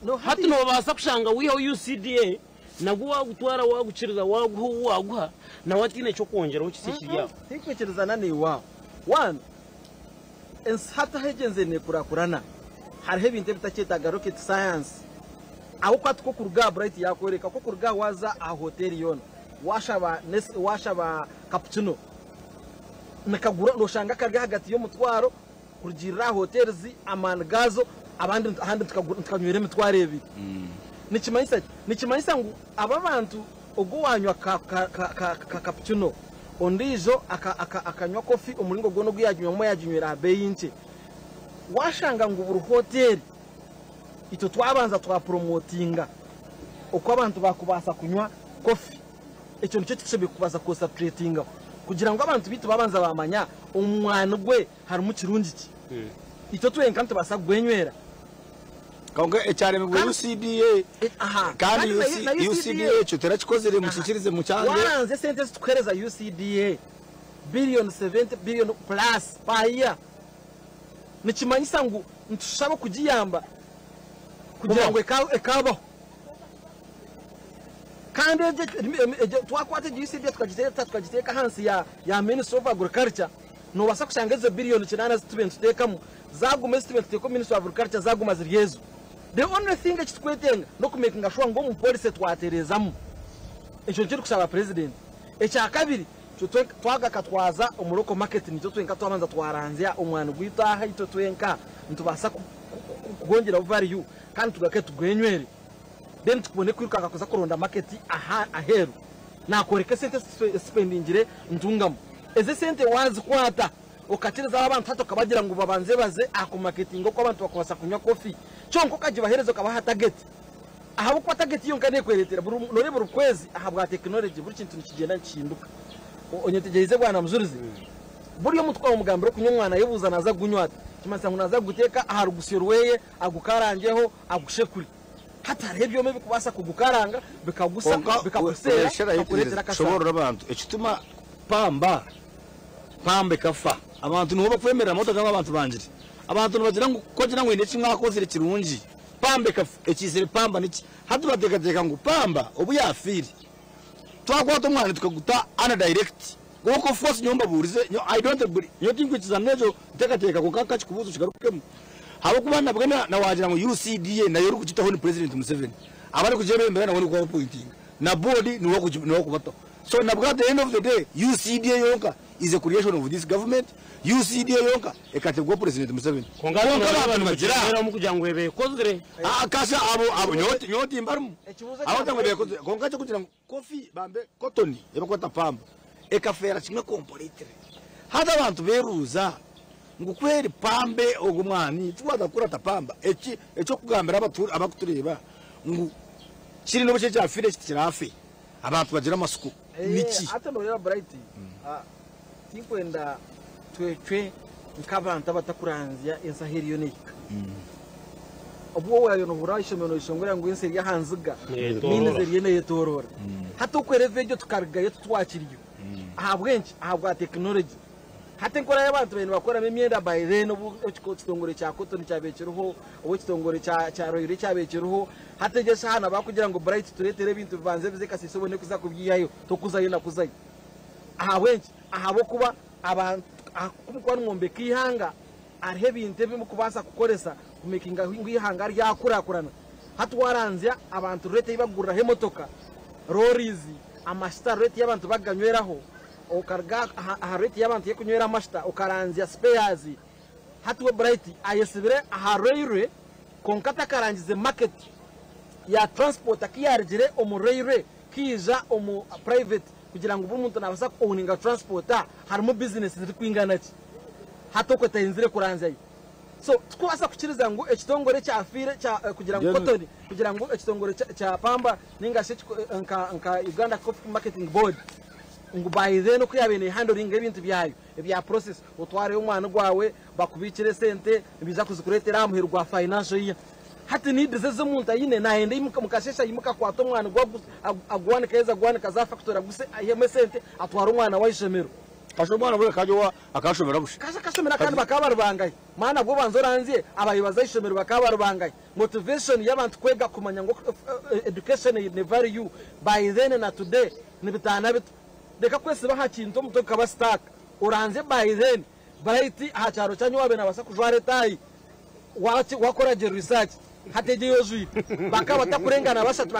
no hati no basa kushanga wiho UCDA naguwa gutwara waguciriza waguha na watine cyo kongera ukisishya yawo tikwekereza nani wa one hata hegenze ne kurakurana hariho ibintu bitaketaga rocket science aho kwatko kuruga Bright yakoreka ko kuruga waza a hotel yona washaba cappuccino nakagura ndoshanga karga hagati yo mutwaro kurgira hotels amangazo abandi ahandi tukanywera emitwaro ebi nikimanyisa ngo aba bantu ubwo wanywa ka cappuccino ondijo akanywa kofi umulingo gono guyajywa yajynywera abeyinche washanga ngo buru hotel ito twabanza twa promotinga uko abantu bakubasa kunywa kofi icyo nicyo tushebe kubaza ko separatinga kugira ngo abantu bitu babanza bamanya umwana gwe hari mu kirungi ki ito Ensinganto basa gwenywera Kaunga echare mu UCDA kandi UCDA cyo terakikozere mu kikirize mu cyange waranze sentence tukwereza UCDA billion 70 billion plus per year nikimanyisa ngo ntushaba kugiyamba kugira ngo ekabaho kandi twakwate UCDA tukagiteka hansi ya Ministry of Agriculture no basa kushangeze billion 8 tutekamo zagume tuteko Ministry of Agriculture zaguma ziryezo. The only thing that tukwetenga no kumakinga sure ngo mu police twaterezamo ejo cyo kusaba president echa kabiri twaga katwaza umuroko market nito twenka twabanza twaranzya umwana gwitaha ito twenka ntubasa kugongera value kandi tugake tugwenywere then tukubone kwiruka akakoza kuronda market aheru nakoreka sente spendingire ntungamo eze sente wazi kwata ukatiriza abantu hato kabagira ngo babanze baze ako marketing ko abantu bakubasa kunywa coffee cyonko kaje baherezo kabaha target ahabo kwa target yo ngane kweretera nore buru kwezi ahabwa technology buri kintu kigenda nshinduka onyetegeze bwana Mujurizi buri yo mutwa umugambiro kunywa mwana yebuza naza gunywata kimasa ngo naza guteka aharu gusyorweye agukarangeho agushekuri hata rebyo mebe kubasa kugukaranga bikagusa bikagusera akuretera kasa shobora abantu ekituma pambe kafa abantu nuho bakwemera moto kama abantu banjiri abantu bagira ngo kogira ngo ine kimwakozere kirungi pambe kafa ekizere pamba niki hatu batekateka ngo pamba obu yafiri twakwata umwana tukaguta ana direct goko force nyomba burize I don't agree yo tingo kizanezo tekateka ko kakachi kubuzo kigarukemo habo kubana bwana na wagira ngo UCDA nayo uri kugitaho ni President Museveni abari kujebe mbere nabone ko pointing na body ni wo kubato so na bwa the end of the day UCDA yonka is a creation of this government. UCD yonka ekategwa President Museveni. Kongalo abantu bagira mu kugira ngo bekozere. Akasha abo nyoti mbarumu. Awota ngo bekozere. Kongacho kugira coffee bambe cotton ebakota pamba. Ekafera kimwe complete. Hata abantu beruza ngukweri pambe ogumwani twada kurata pamba echo kugambira abakutureba ngu kiri no cyo afire kirafi abantu bagira amasuku niki hata no ya Bright tikwenda twetwe nk'abantu abatakuranzya ensaheri yonika obwo wayo no burayisho meno ishongora ngo inseri yahanziga nini zeri yene yetorora hata ukwereve byo tukargaye twakiriyo ahabwenki ahabwa technology hata nkora y'abantu bene bakora imyenda by then ubu kitongore cya cotton cyabekeruho ubu kitongore cya royire cyabekeruho hata gese hana bakugira ngo Bright turetere ibintu bivanze bize kasisobone kuza kubyiyayo tokuzayo nakuzayo ahabwenki ahabo kuba abantu kumukwa n'umombe kihanga arihe binte bimu kubasa kukoresa kumekinga ngihanga ryakurakurana hata waranzya abantu rete ibagurira hemotoka rorizi amashita rete y'abantu baganyweraho okarga ahareti y'abantu ye kunywera amashita okaranzya spares hatuwe Bright ayesibire aharoire konkata karangize market ya transport akiyarigire omuroire kija omu private kugira ngo umuntu nabasa owninga transporta harimo business ziri kwingana ki hatoko tayinzire kuranzya so twasa kukiriza ngo ekitongore cya afire cya kugira ngo cotton kugira ngo ekitongore cya pamba ninga se nka Uganda Coffee Marketing Board ngo bayize no kuyabene handling ibintu byayo ibya process utware umwana gwawe bakubikire sente biza kuzikuretera amuherwa financial ye hati ni disease umuntu ayine naende mukashesha yimuka kwato umwana gwa agwane keza gwane kaza factory guse ayeme sente atwara umwana wayishemero kashomwana bwe kajo akashomera bushe kashomera kandi bakabarubangaye mana bwo banzoranziye abayibaza ishemero bakabarubangaye motivation y'abantu kwega kumanya ngo education is never you by then na today ni bitana bit deka kwese bahakinto muto kaba stack uranze by then Bright hacharo cyanyu wabe nabasa kujware tai wakora research hatege yozwi bakaba takurengana basatu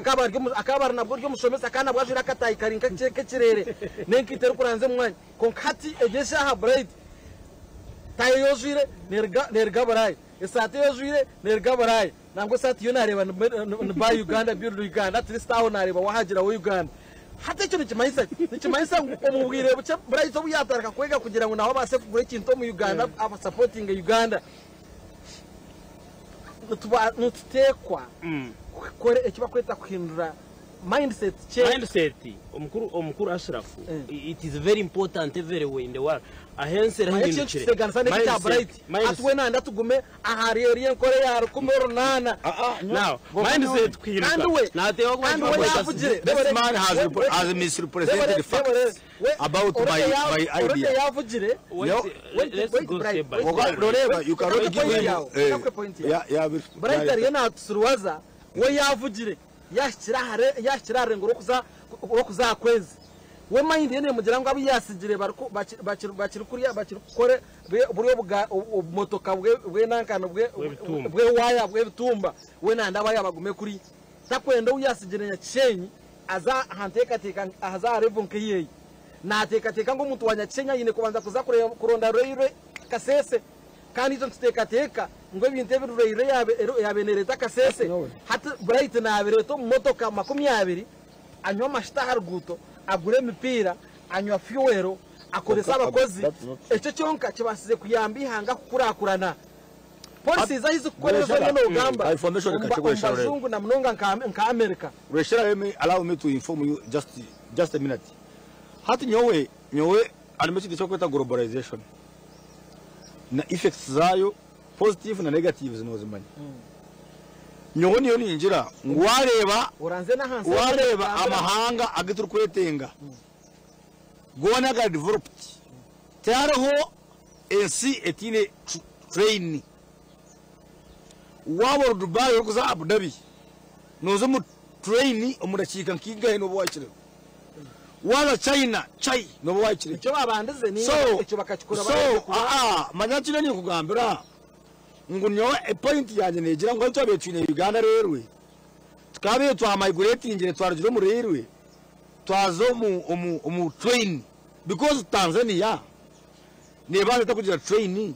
akaba nabwo ryo mushomesa kana bwajira katayi karinka kirere nenkitero kuranze mwanya konkati egese ha Bright tai yozwire nerga barayi esate yozwire nerga barayi nangwe sati yo nareba ba Uganda biru Uganda tristaho nareba wahagira wo Uganda hata cyo nikimayisa umubwire buca Bright obu yataraka kwega kugira ngo naho base kugura ikintu mu Uganda aba supporting Uganda nutekwa kore ekiba kweta kuhindura mindset omukuru Ashraf it is very important everywhere in the world ahense rahindukire atwe nanda tugume ahariye kore yaro kumero nana now mindset kwiruka natewa kwavugire this man has misrepresented the facts about my idea yavugire let's go step by step you cannot give him Bright yana tsuruwaza we yavugire yashirare ngo rokuza kwezi we mind yene mugira ngo abiyasigire bakiri kore buriyo bwa motoka bwe nankano bwe waya bwe bitumba we nanda bayabagume kuri takwenda uyasigire nyacyenyi aza hanteka aza revonke yeyi nateka ngo umuntu wanyacenya yine kubanza kuza kuronda roire kasese kandi izo nteka ngo ibintu birure yabenereza kasese hata Bright na abireto motoka 20 anywa mashita haruguto agure mipira anywa fuel akoresa abakozi eco cyonka kibasize kuyambi hanga kukurakurana polisi zahize kukoreza no gamba information kachikwesha bazungu na mnonga nka America Rweyeshera allow me to inform you just a minute hati nyowe alimechiti cyo kweta globalization na effects zayo positive na negative zinozimanya nyowe niyo ninjira wareba amahanga agituru kwetenga gona ga developed taraho ensi etine train wabo Dubai kuza Abu Dhabi nozo mu train omurachika nkinga hino bwakire wala China no bwakire cyo babandize ni cyo bakakikura manyakino ni kugambira ngo nyowe a point yanje negira ngo cyo betwine Uganda rerwe tukabe twa migrating ngire twarjiro mu rerwe twazo mu train because Tanzania nebaza kugira trainee,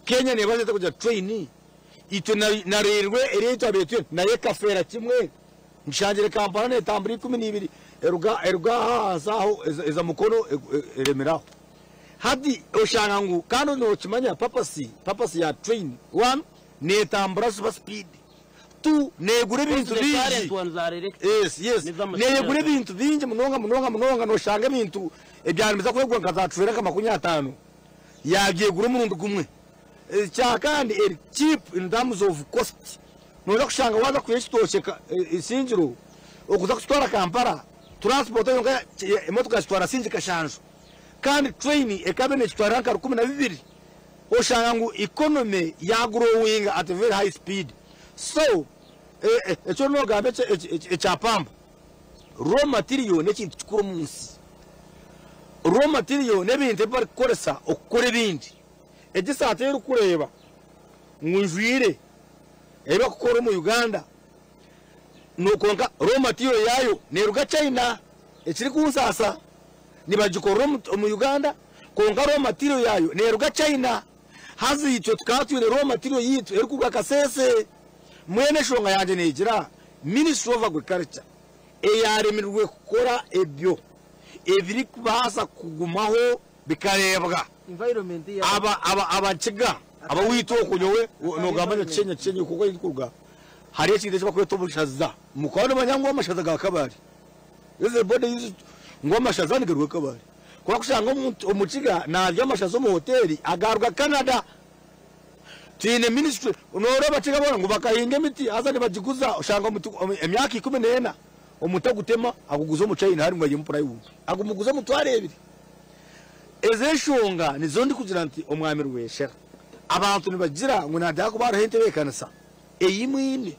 Kenya nebaza kugira trainee, ito na railway ereto abetu naye kafera kimwe nshangire Kampala ne tamburi 12 eruga hazaho eza mukono eremeraho hadi oshanga ngu kano no kimanya papasi ya train 1 ne tambura super speed 2 negure bintu bingi yes negure bintu bingi munonga no shanga bintu ebyarimiza kwegwa nkazatwera kama 50 yagiye gure munundu gumwe cyakandi cheap in terms of cost no kushanga waza kuyeshitosheka isinjiro okuza kutwara Kampala transport yonga imotoka zitwara sinji kashanjo kandi train ekabene zitwara nka 12 oshanga ngu economy ya growing at a very high speed so echo no gambe echapamba raw material nekintu kikuru munsi raw material nebintu bari koresa okukora bindi egisate yo kureba ngunjwire eba kukora mu Uganda nukonga raw material yayo neruga China ekiri kunsasa nibagikora mu Uganda konga raw material yayo neruga China hazi icyo tukatwire raw material yitu eri kuga kasese mwene shonga yanje negira Ministry of Agriculture eyaremirwe kukora ebyo ebiri kubasa kugumaho bikarebwa environment ya abakiga abawito kunyowe no gamanya Kenya kuko yikurwa hari ekinde cy'abakwete obushaza mukano banyango amashaza ga Kabale eze bode yizo ngo amashaza nigarwe Kabale kwa kushanga umukiga navyo amashaza mu hoteli agarwa Canada tine ministry noro bakiga bona ngo bakahinga imiti azane bagikuza ushanga emyaka 14 omutagutema aguguza mu China hari mwaje mu private agumuguza mu 2 ezeshonga nizo ndi kugira nti omwami Rweyeshera abantu nibagira ngo nadako barahente bekanasa eyimwine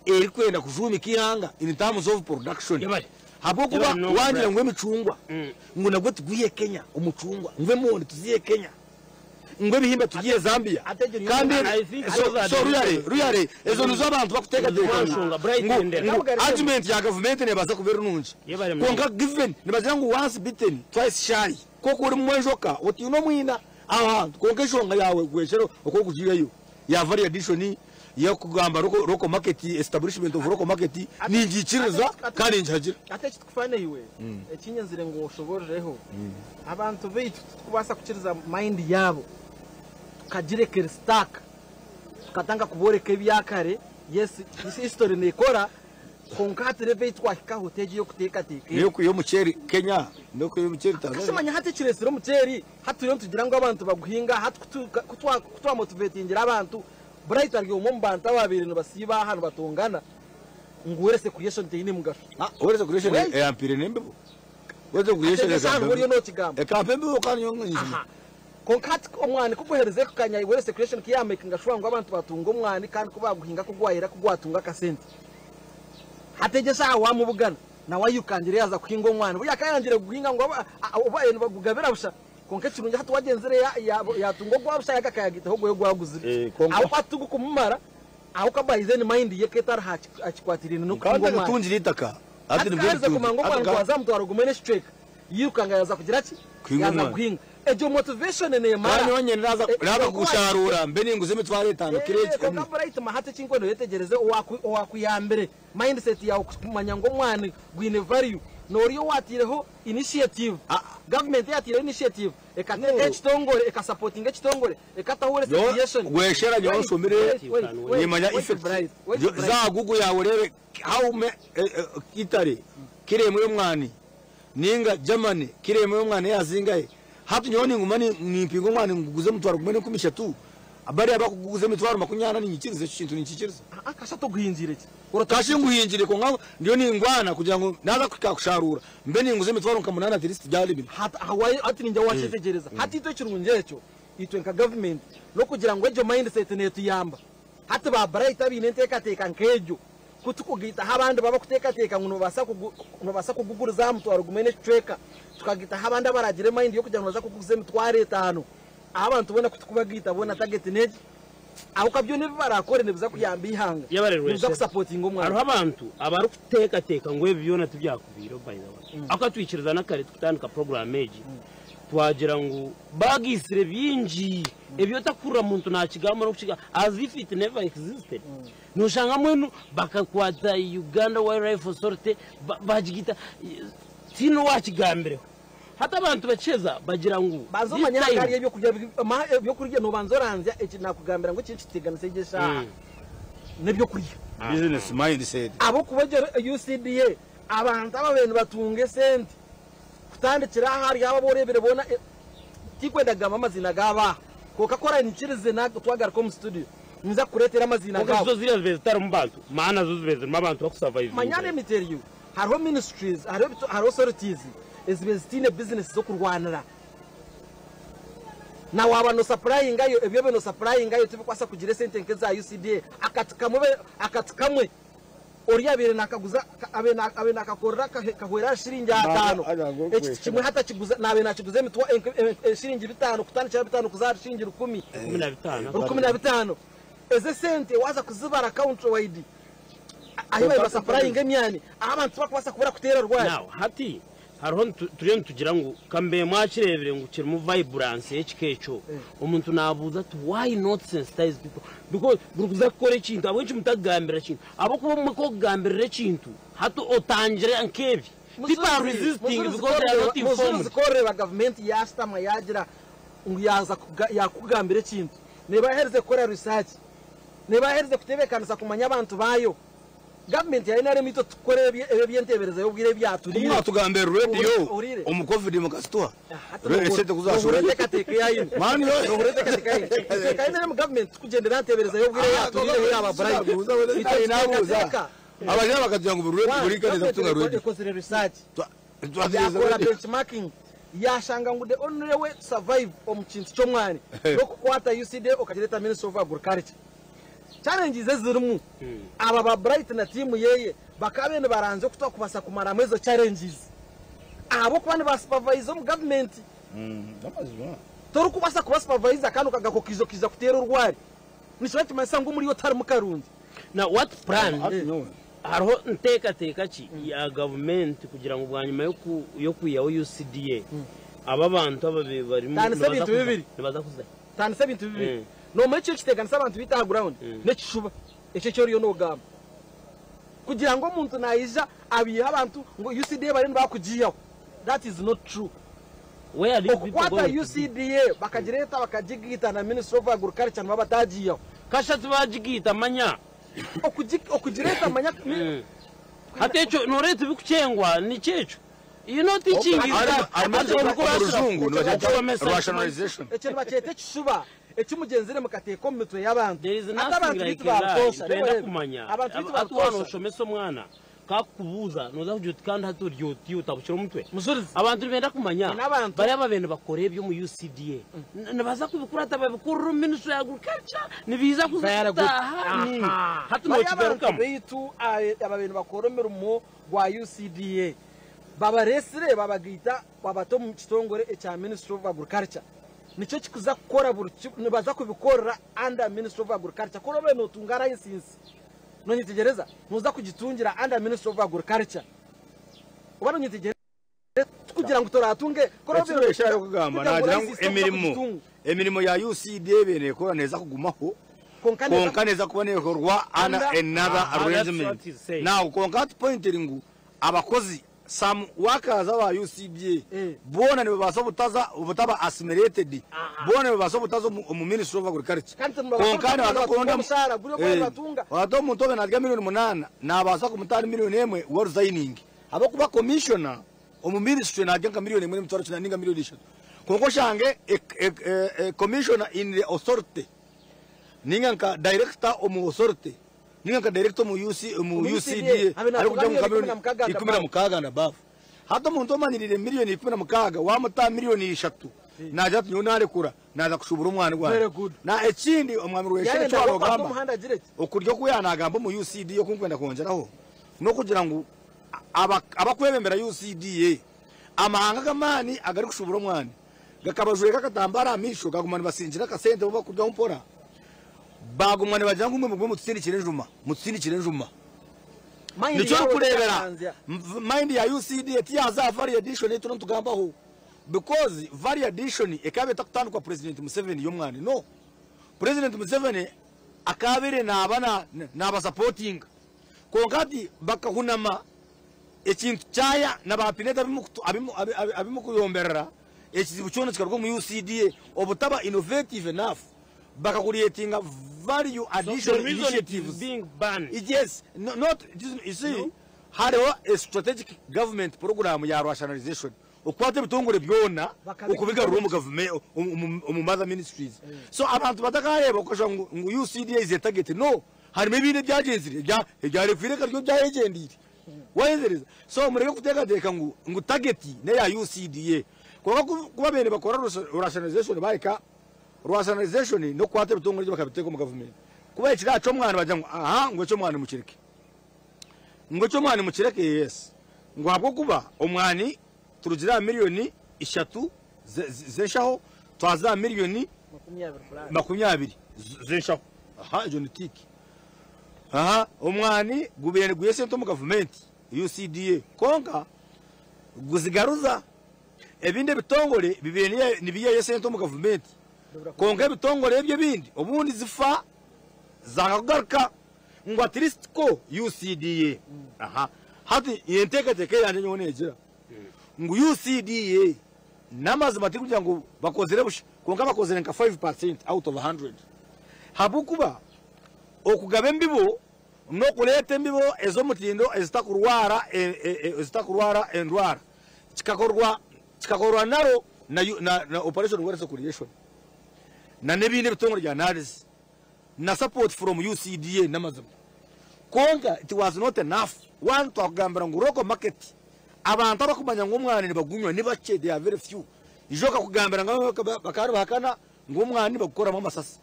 eri kwenda kujuma ikihanga in terms of production habo kuba wangira ngwe micungwa ngo nagwe tugiye Kenya umucungwa ngwe monde tuziye Kenya ngwe bihimba tugiye Zambia kandi so ruyare ezo nizo abantu bakuteka argument ya government ne baza kubera nunji konka given nibagira ngo once bitten twice shy koko uri mwenjoka oti uno mwina aha konka shonga yawe Rweyeshera uko kugiyeyo ya vari addition ya kugamba roko market establishment of roko market ningikiriza kandi njagira ate tukufane iwe ekinyenzire ngo ushoboreho abantu bitu kubasa kukiriza mind yabo kagire kerstack katanga kuboreka byakare yes history nekora konkatire bitu wakika hoteji yo kuteka teke yo muceri Kenya ndoko yo muceri Tanzania kusemanya hate kiresiro muceri hatu tugira ngo abantu baguhinga hatu kutwa motivatingira abantu Bright aryo mumbanta babiri no basiba hano batongana ngurese creation teyine mugasho urese creation yampire nembeho urese creation nguriyo no kigamba ekapembe okanye yonginje konkati omwani kuguhereze kukanya urese creation kiyameka ngashwa ngo abantu batunga omwani kandi kubaguhinga kugwahira kugwatunga kasente hategesa wa mu bugana na wayukangire yaza kuhinga omwani buya kayangire guhinga ngo obaye bagugabira busha konke kirunje hatu wagenzere yatungo gwabusha yakakayagita ho gwe gwaguzire aho patugu kumumara aho kabayize ni mind ye ketara hakikwatirine no kungo mwana tunjira itaka ati nibyo kumango mwana kwaza mutwara gumene strike yirukanga yaza kugira ki yaza guhinga ejo motivation ne mara nyonye naza gusharura mbe ninguze mitware 5 kireje ko Bright mahate cinkono yetegereze owakuyambere mindset yawe kumanya ngo mwana gwine value noriyo watireho initiative government yatire initiative ekateka kitongore ekasupporting kitongore ekatahore creation Rweyeshera nyo somire nimanya effect za gugu yawe rebe how me kitare kiremwe mwani ninga Germany kiremwe mwani yazingaye hatu nyoni ngumani nimpingo mwani nguguze mutwaro kumene kumishatu abari abakuguze mitwaro 80 ninyikirize kintu ninyikirize akashato guhinzire ki uratashi nguhinjire ko ngaho ndiyo ningwana kugira ngo naza kukusharura mbe ninguze mitwaro nkamunana at least byali bine hawaye ati ninjye washetegereza hati ito kirungecho itwe nka government no kugira ngo ejo mindset netu yamba hati ba Bright abinenteka teka nkejo kutukugita habandi baba kuteka teka ngo basa kuguguriza mutwaro gumene tracker tukagita habandi baragire mind yo kugira ngo baza kuguze mitware 5 abantu bona kutukubagita bona target neji aho kabyo ne barakore ne buza kuyamba ihanga buza kusapotinga umwana ariho abantu abari kuteka ngo ebyona tubyakubiro by the way akatwikiriza nakare tukutandika program eji twagira ngo bagisire byinji ebyo takura muntu nakigamo no kukiga as if it never existed nushanga mwenu bakakwata Uganda Wildlife Authority bajigita tino wakigambire hata abantu baceza bagira ngo bazomanya kari byo kurya no banzoranzya eki nakugambira ngo kintu kiteganisegesha nebyo kurya business mindset abo kubagera UCDA abantu ababene batunge sente kutandikira hari aba borebere bona tikwendaga amazina gaba kokakora inikirize na twagaruka mu studio niza kuretera amazina gaba zo ziriya zibezitara mu bantu maana zo zibezitara mu bantu bakusurvive manyane miteriyo hariho ministries hariho authorities ezibezitine business zo kurwanira na wabano supplying ngayo ebyo beno supplying ngayo tubikwasa kugira sente nke za UCDA akatikamwe oriyabire nakaguza abe nakakorera kahwera shiringi 5 eki kimwe hata kiguza nabe nakiguza emitwa shiringi 5 kutandikira 5 kuzara shiringi 15 eze sente waza kuzibara account wide ayo supplying emyani abantu bakwasa kubura kutera rwaye now hati hariho turiyo tugira ngo kambe mwakirebere ngo kiri mu vibrance y'ikikecho umuntu nabuza ati why not sensitize people because burukuza kore kintu abwenshi mutagambira kintu abo kuba mukogambira kintu hato otangire ankebi people are resisting because they are not informed kore ba government yastama yagira nguyaza yakugambira kintu neba hereze kore research neba hereze kutebekanisa kumanya abantu bayo government ya inare mito tukorebe ebyentebereza yobwire byaturiye mwatugambira radio umucovid mukastwa resete kuzashora tekateke yayin mani yo kaine mu government kugendera ntebereza yobwire yaturiye yaba bright inabuza abaje bakagira ngo buri kaneza kutunga radio ekozere research twageza benchmarking yashanga ngo the only way to survive omukintu cyo mwani no kukwata UCD okagireta Ministry of Agriculture challenges ezirimu aba ba Bright na team yeye bakabene baranze kutokubasa kumara mwezo challenges abo kwani ba supervisor mu government ndamazwa toru kubasa kuba supervisor kandi ukagakokizo kiza kutera urwari nishobati masango muri yo tari mu Karundi na what plan hariho nteka ki ya government kugira ngo bwanyuma yo kuyaho UCDA aba bantu ababe bari mu nibaza kuza tani 72 no mecho kiteganisa abantu bita ground nekishuba echo cyoriyo no gamba kugira ngo umuntu nayija abiha abantu ngo UCDA bari bakugiyaho that is not true where are people going UCDA bakagireta bakagigita na Ministry of Agriculture mabatagiyaho kashatse bagigita manya okugireta manya hatecho no rete bikucengwa ni cyecho you know teaching is rationalization echo bachete kishuba ekimugenzere mukateko mu mitwe y'abantu atabantu bitwatosha rero kumanya abantu banoshomesa umwana kakubuza noza kujuti kandi haturyoti utabukira umutwe abantu benda kumanya bari ababene bakore byo mu UCDA nabaza kubikura atababikuru Ministry of Agriculture nibiza kuzataha ni hatuno kigaruka bitu ababene bakoromera mu gwa UCDA babaresire babagita babato mu kitongore cya Ministry of Agriculture nicho kikuza gukora nibaza kubikorera under Ministry of Agriculture ko robe no tungara insinsi no nyitegereza muza kugitungira under Ministry of Agriculture ubano nyitegereza kugira ngo toratunge ko robe reshara kugamba nagira ngo emirimo ya UCDA bene ko neza kugumaho konka neza kuboneka rwa another arrangement now konka pointing abakozi some workers aba UCDA bona nibo basabutaza ubutaba assimilated bona nibo basabutaza mu Ministry of Agriculture konkane bakakonda musara buri ko batunga wado mutobe na milioni 8 nabasa kumutari milioni 1 wa resigning abo kuba commissioner mu ministry na genga milioni 1 mutoro cina ninga milioni 3 konko shange commissioner in the authority ninga ka director mu authority ninga director mu UCDA ari kujya mu kamiliyoni 16 na bafu hata muntu manirire miliyoni 16 wamuta miliyoni 3 naja tunyonare kura naza kushubura umwana gwa na ekindi umwami Rweyeshera cyo gamba okuryo kuyanagamba mu UCDA yo kunkwenda konjeraho no kugira ngo abakwebembera UCDA amahanga gamani agari kushubura umwana gakabajwe kakatambara amisho gagumana basinjira kasente bo bakujya umpora bagumane bajya ngumwe mu mutsindikire njuma nico kurebera mind ya UCD eti yaza vari addition eto tugambaho because vari addition ekabe takutandukwa president Museveni yomwana no president Museveni akabere nabana naba supporting kongati bakahunama ekintu cyaya nabapineta abimukuyomberera ekizibu cyone kikarwo mu UCD obutaba innovative enough bakakuriyetinga value addition initiatives being banned. Yes, not you see had a strategic government program ya rationalization ukwate bitongore byona ukubigarura mu government mu mother ministries so abantu batakareba ukasha ngo UCD is a target no hari mebine byagenzire byari kwireka ryo byahegendire wayezereza so mureke kutekateka ngo target ne ya UCD kuba bene bakora rationalization bareka rationalization no kwate bitongore byo bakabiteka mu government kuba ikira cyo mwana bajya ngo aha ngo cyo mwana mukireke ngo cyo mwana mukireke yes ngo habwo kuba omwani turugira miliyoni 3 zeshaho twaza miliyoni 20 zeshaho aha jonetiki aha omwani gubene guyese to mu government UCDA konka guzigaruza ebinde bitongole bibene nibiye yese to mu government konka bitongole ebyo bindi obundi zifa zagaruka ngo at least ko UCDA aha hati yentekateke yanje nyonejera ngo UCDA namaze mati kugira ngo bakozere busha konka bakozere nka 5% out of 100 habukuba okugabe mbibo no kulete mbibo ezo mutindo ezitakurwara endwara kikakorwa naro na operation wealth creation na nebinde bitongo rya analysis na support from UCDA namazam konka it was not enough one to agambira ngo roko market abantu bakumanya ngo umwana bagunywa ni bake they are very few ijoka kugambira ngo bakari bakana ngo umwana bagukora mu masasi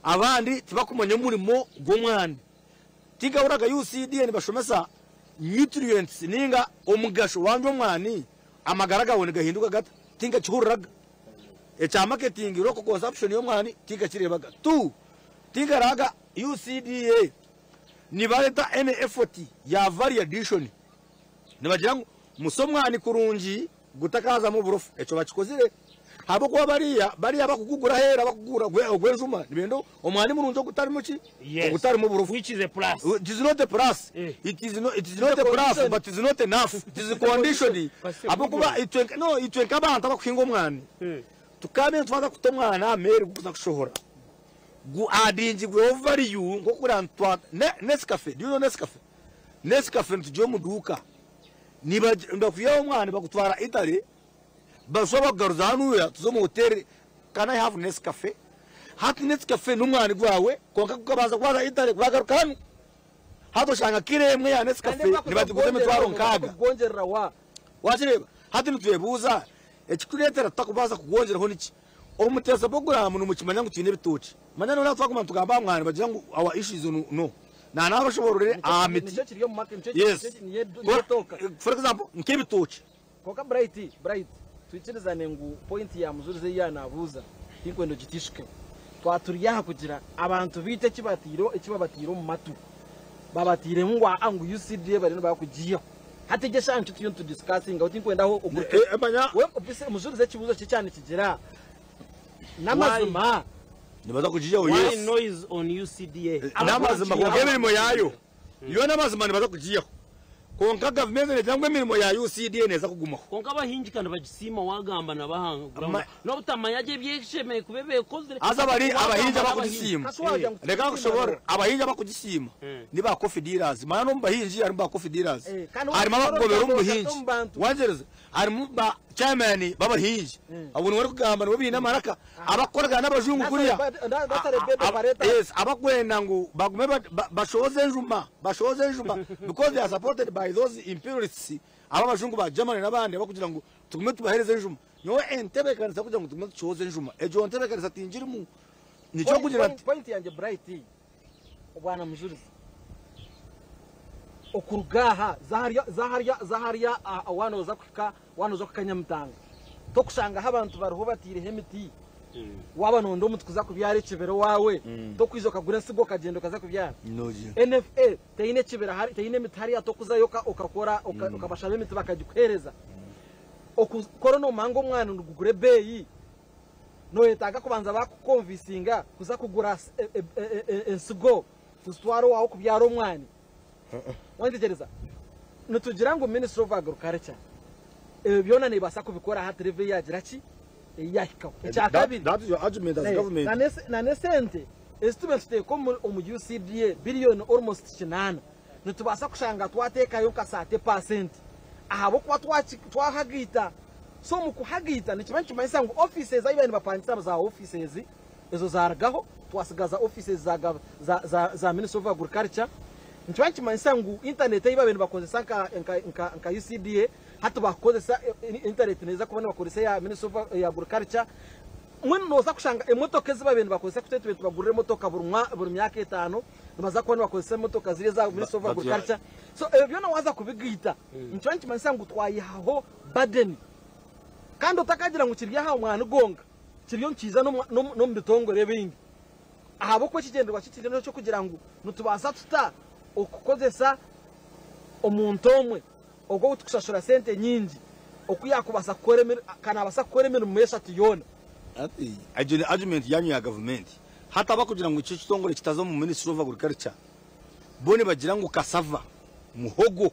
abandi tibakumanya umurimo g'umwana tiga uraga UCDA bashomesa nutrients ninga omugasho wanje umwani amagaraga wone gahinduka gata tinga cyururaga echa marketing roko consumption y'umwani tiga kirebaga tu tiga raga UCDA ni baleta ene effort ya vari addition nibagira ngo musomwani kurungi gutakaza mu burofu eco bakikozire habo kwa bariya bakugugura hera bakugura gwejuma nibendo omwani murunjo gutari muki gutari mu burofu Which is a plus. it is not a plus it is not a plus but it is not enough it is a condition habo kuba itwenka abantu bakuhinga omwani tukabe twaza kutomwana ameri kuza kushohora gu adinji gwe value ngo kurantwa Nescafe do you know Nescafe ntujyo muduka niba ndakuye omwana bakutwara Italy basoba garuza hanuya tuzo mu hotel can I have Nescafe hati Nescafe n'umwana gwawe konka kubaza kwaza Italy kubagaruka hano hato shanga kiremwe ya Nescafe nibatuguze mitwaro nkaga kugongerera wachireba hati ntuyebuza ekikuletera takubaza kugonjera ho niki omutesa program n'umukimanya ngo twine bitoci manya no natwaguma tugamba mwana bagira ngo our issues no na nabashoborere amiti yes for example nkebitoci koka bright twikirizane ngo point ya Mujurizi yanabuza hinkwendo gitishike twaturiyaha kugira abantu bite kibabatiro mu matu babatire ngwa angu UCDA bari bakugiye hategesha nshuti yo to discussing ngo tinkwendaho uguruke we ofise Mujurizi kibuzo cyane kigira namazima nibaza kugiye Why yes noise on UCDA? namazima ko gemirimo yayo yo namazima nibaza kugiye konka government cyangwa imirimo ya UCDA neza kugumaho konka abahinjikana bagisima wagamba nabahanga no butamanya je byeshemeye kubebe kozire aza bari abahinja bakugisima reka kushobora abahinja bakugisima niba coffee dealers mana no bahinji ari ba coffee dealers ari mama gobero umuhinji wangereza ari mu ba chairman babahinji abone wari kugamba no bina maraka abakoraga n'abajungu kuriya yes abakwenda ngo bagume bashoze njuma because they are supported by those imperialists ababajungu ba Germany nabandi bakugira ngo tugume tubahereze njuma no entebe kanisa kugira ngo tugume tuchoze njuma ejo entebe kanisa tinjiri mu nico kugira point yanjye bright ubwana Mujurizi okurugaha zaharya wanoza kukanyamutanga to kushanga abantu baruho batire hemiti waba nondo mutkuza kubyara kibero wawe to kwizoka gure nsigo kagendo kaza kubyara NFA tayine kibera hari tayine mitari atokuza yoka ukakora ukabashaba imiti bakagikwereza okukora no mango mwana ndugure beyi no yetaga kubanza bakukonvisinga kuza kugura ensigo kustwaro wawo kubyara omwani wantegereza nutugira ngo Minister of Agriculture byona nibasa kubikora hatreve yagira ki yahika cyakabiri that is your argument as government na nesente estimate te ko mu UCDA billion almost 8 nitubasa kushanga twateka yo kasate % ahabo kwa twahagita so mu kuhagita nikimanyi mayisa ngo offices ayibani bapangisa za offices ezo zaragaho twasigaza offices za Minister of Agriculture nikimanyi mayisa ngo internet ayibani bakozesa nka UCDA hatu bakozesa internet neza kubona bakozesa ya Minister of Agriculture mwe noza kushanga emotoka zibabeni bakozesa kutetwe tubagurire motoka buri myaka 5 namaza kubona bakozesa motoka zire za Minister of Agriculture so byona waza kubigita nikimanyi mayisa ngo twayihaho burden kandi utakagira ngo kirya ha mwana ugonga kiryo nkiza no mbitongore bingi ahabo ko kigenderwa kikigendo cyo kugira ngo nutubasa tuta okukozesa omuntu omwe ogo utukushashura sente nyingi okuyakubasa koremera kana basa koremera mu yesa tiyona ati ajene argument yanyu ya government hata bakugira ngo icyo kitongore kitazo mu Ministry of Agriculture bone bagira ngo kasava muhogo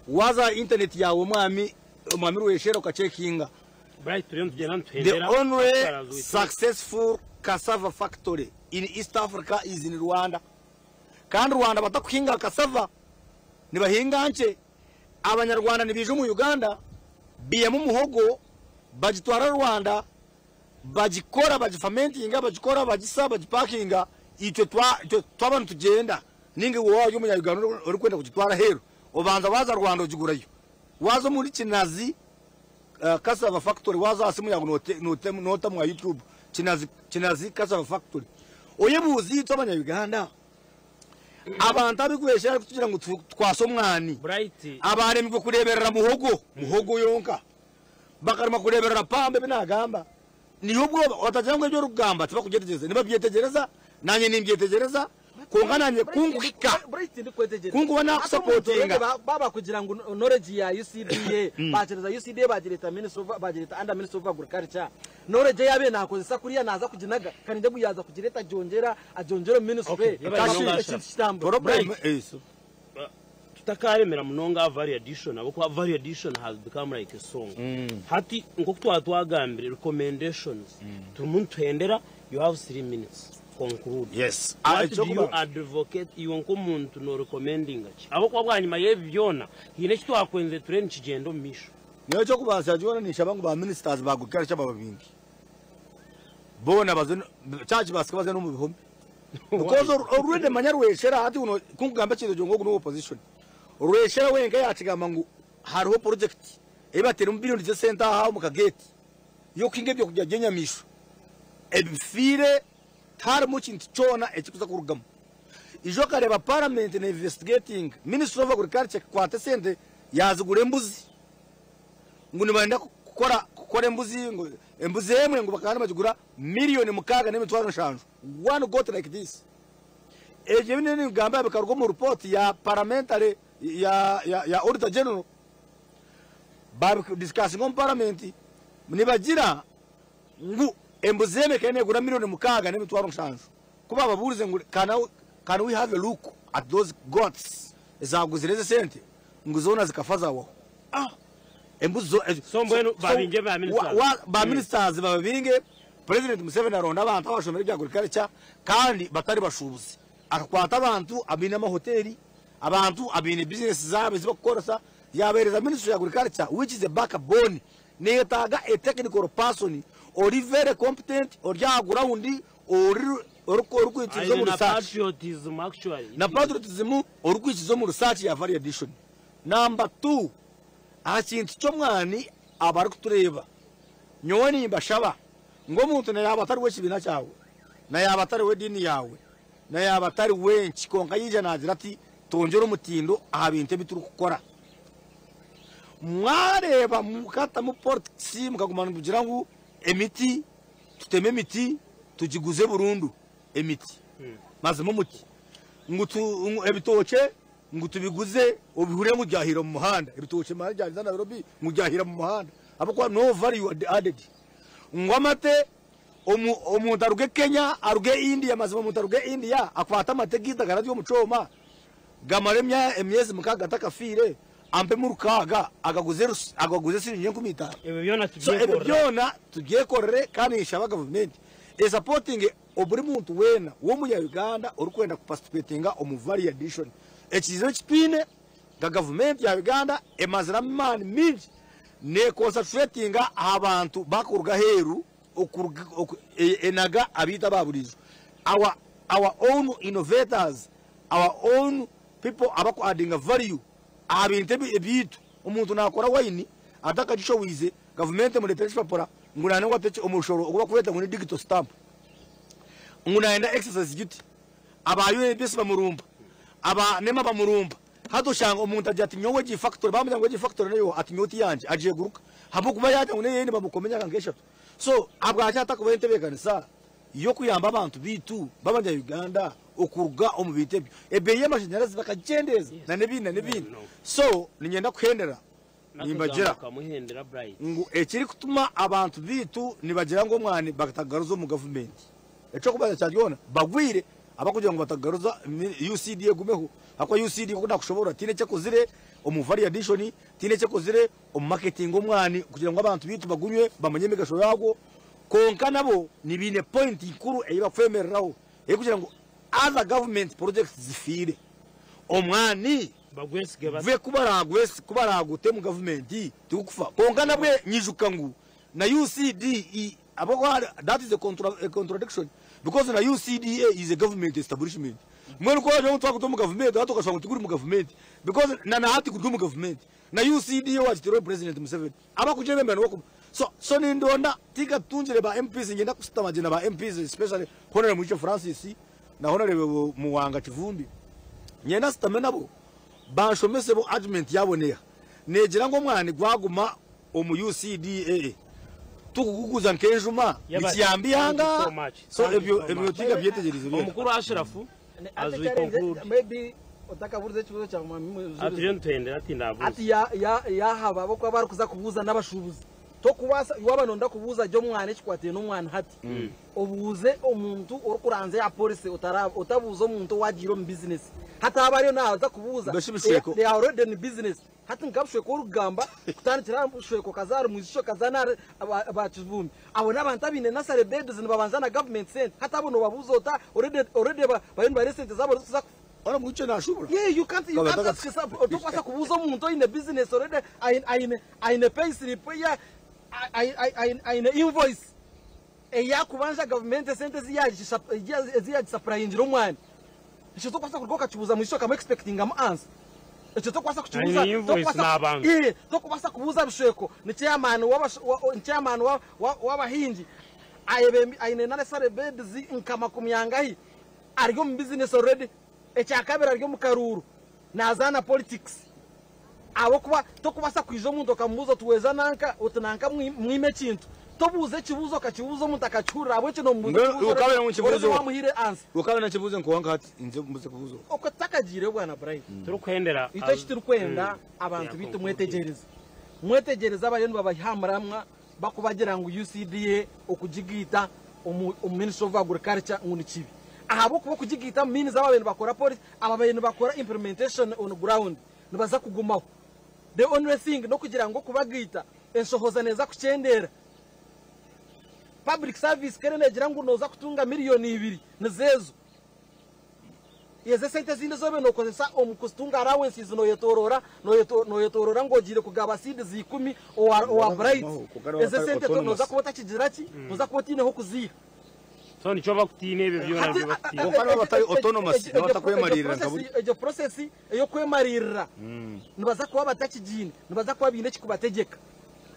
waza internet yawe mwami Rweyeshera ukachekinga the only successful cassava factory in East Africa is in Rwanda kandi Rwanda batakuhinga cassava nibahinga nce abanyarwanda nibije mu Uganda biye mu muhogo bagitwara Rwanda bagikora bagifamentinga bagikora bagisa bagipakinga icyo twabana tugenda ninge wowe yo mu Uganda uri kwenda kugitwara hero ubanza waza Rwanda ugigurayo wazo muri Kinazi cassava factory waza asimu yago nota mu YouTube Kinazi cassava factory oyebuzi twabanya Uganda abantu abigwesha kugira ngo twasomwani abare miko kureberera muhogo yonka bakarima kureberera pambe binagamba niyo bwo watagira ngo ibyo rugamba tiba kugetegeza niba byetegereza nanye nimbyetegereza kongananye kunguhika kungu wana supportinga baba kugira ngo knowledge ya UCDA bagereza UCDA bagireta Minister of bagireta under Minister of Agriculture knowledge yabe nakozesa kuriya naza kuginaga kandi nde guyaza kugireta ajonjero Minister problem is tutakaremera munonga variation abo kwa variation has become like a song hati ngo twagambire recommendations tumuntu endera you have 3 minutes conclude. Yes. What do you advocate you nkomuntu no recommending achi abo kwa bwanyuma yevyona hine kito akwenze tureni kigendo misho niyo cyo kubanza jona ni shabangu ba ministers ba agriculture babingi bona bazeno charge baskabaze no mu bihome because already Rweyeshera hati uno kungamba cyizo jongo no opposition Rweyeshera wenga yatigama ngo hariho project ebatera mu billion de center ha mu kageti yo kinge byo kujya genyamisho ebifire tar muchinti chona ekikuza kurugamo ijo kareba parliament na investigating Minister of Agriculture kwate sente yazigure embuzi ngo nibanda gukora embuzi ngo embuzi emwe ngo bakana bagura miliyoni mukaga n'emitwaro 5 one got like this eje binene ngamba bikarwo mu report ya parliamentary ya auditor general babi discussing on parliament nibagira ngo embuzi emwe kene gura miliyoni mukaga n'emitwaro 5 kuba baburize ngo can we have a look at those goats ezaguzireze sente ngo zona zikafaza wo embuzo sombwenu babinge ba ministers babinge president Museveni aronda abantu abashomera bya agriculture kandi batari bashubuzi akakwata abantu abina amahoteli abantu abine business zabo zibakorasa yabereza ministry ya agriculture which is a backbone netaga a technical person or very competent or yagura undi or kwitizo mu research na patriotism or kwitizo mu research ya variation. Number 2 akintu cyo mwani abari kutureba nyoni mbashaba ngo muntu na yabatari we kibina cyawe na yabatari we dini yawe na yabatari wenchi konka yija nazira ati tonjero mutindo abinte bituru gukora mwareba mukata mu port sim kagumana kugira ngo emiti tuteme emiti tugiguze burundu emiti mazemo muti ebitoke ngo tubiguze ubihure mu gyahira mu muhanda ibitoke mara bya Nairobi mu gyahira mu muhanda abakwa no value added ngo amate omuntu aruge Kenya aruge India mazemo omuntu aruge India akwata amategita garadi yo mucoma gamaremya emyezi mukaga takafire ampe mu rukaga agaguze sirinye kumita ebyo byona tugiye korere kandi ishaba government is supporting oburi muntu wena wo mu Uganda uri kwenda kuparticipatinga omuvari addition ekizo kipine ga government ya Uganda emazira man mingi ne concentratinga abantu bakuruga heru enaga abita baburizo our own innovators our own people abaku adding a value abinte ebitu umuntu nakora wine atakajisho wize government mu lepesha papora ngurane wateche umushoro okuba kubeta muri digital stamp ngunaenda exercise giti abayo ebese bamurumba aba nema bamurumba hato shanga umuntu ajati nyowe gi factory bamujya ngo gi factory nayo atinyoti yanje aje guruka habo kuba yajya ngo neyene bamukomenya kangesha so abwacha atakuba intebekanisa yo kuyamba abantu bitu babanja Uganda okuruga omubite ebeye amashanyarazi bakagendeza na nebindi so ninyenda kuhendera nimbagera kamuhendera Bright ngo ekiri kutuma abantu bitu nibagira ngo mwani bakatagaruzo mu government echo kubaza cyajyona bagwire abakugira ngo batagaruza UCD egumeho akwa UCD ko ndakushobora tine cyo kuzire omuvari addition tine cyo kuzire marketing omwani kugira ngo abantu bitu bagunywe bamanye migasho yago konka nabo nibine point ikuru eyiba kwemereraho kugira ngo other government projects zifire omwani bagwesige ve kubaragute mu government tukufa konka nabwe nyijuka ngu na UCD abako that is a contradiction because na UCDA is a government establishment mwene ko aje mutwa kutomu government atokashwa ngutuguri mu government because na hati kutomu government na UCDA wa tiro president Museveni abakujebe mbere wako so ni ndonda tika tunjire ba MPs ngenda kusitamaje na ba MPs especially honore mu Francis na honore muwanga kivumbi nyenda sitamena bo banshomese bo argument yabonera negira ngo mwana gwaguma omu UCDA tukuguza nkenjuma ikiyambiyanga so ebyo tiga byetegereze omukuru Ashraf as we conclude maybe utakavuze kibuzo cya mwami ati ntende ati ndavuze ati ya haba bako bari kuza kubuza n'abashubuzi to kubasa iwabanonda kubuza ryo mwana kikwatiye no mwana hati obuze omuntu okuranze ya police utabuza omuntu wagiro mu business hata abariyo naza kubuza they are already in business hati ngabshwe ko rugamba kutandikira shwe ko kazari muzisho kazana abakivumbi abo nabantu abine na celebrities nibabanzana government sent hata abo no babuza ota already ba recent zabo tuza ona mucho nashubura yeah you can't to kubuza omuntu in the business already aine pay slip ya aine invoice eya kubanja government sente ziya supply njiro mwana icho to kwasa kugoka kibuza mwisho kama expecting am answer icho to kwasa kuchubuza to kwasa kubuza bishweko ni chairman w'abahingi aine nane celebrities nkama kumyangahi aryo mu business already ecyakabira aryo mu karuru nazana politics abo kuba to kubasa kwijo muntu kamuzo tuweza nanka utunanka mwime kintu tobuze kibuzo kakibuzo muntu akacura abo kino mu ukabera mu kibuzo wamuhire answer ukabera kibuzo nko wanka hati inze mbuze kubuzo uko takagire bwana Bright turukwendera ito kitrukwenda abantu bitu mwetegereza abayeni babahamramwa bakubagira ngo UCDA okujigita Ministry of Agriculture nguni kibi ahabo kuba kujigita means ababentu bakora policy ababentu bakora implementation on ground nibaza kugumaho the only thing no kugira ngo kubagita enshohoza neza kucendera public service kerenegira ngo noza kutunga miliyoni 2 nezezo yeze sente zinde zobe no kozesa omukustunga allowances no yetorora ngo gire kugaba seeds 10 o Bright yeze sente to noza kubota kigiraki noza kubotine ho kuziha so nicho bakutine ebyo byona byo bakutine ukana batari autonomous batakwemarira ngaburi ejo process yo kwemarira nibaza kuba batakijine nibaza kuba bine kikubategeka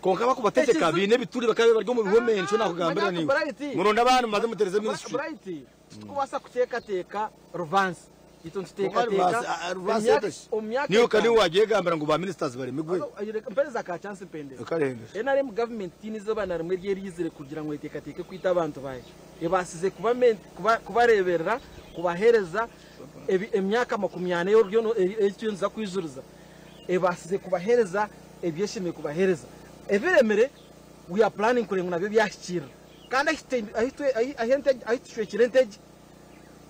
konka bakubategeka bine bituri bakabe baryo mu bihomensho nakugambira niwe muronda abantu maze mutereze ministry Bright tukubasa kuteka teka Ruvance itonto tekateka niyo kandi wagiye gambara ngo ba ministers bari migwe mpereza ka chance pende ukarenge NRM government tinizo bana rimwe ryizire kugira ngo itekateke kwita abantu baje ebasize kubareberera kubahereza emyaka 40 yo ecyunza kwijuruza ebasize kubahereza ebyeshime kubahereza ebiremere we are planning kurenga nabyo byashikira kandi ahitwe kirenteje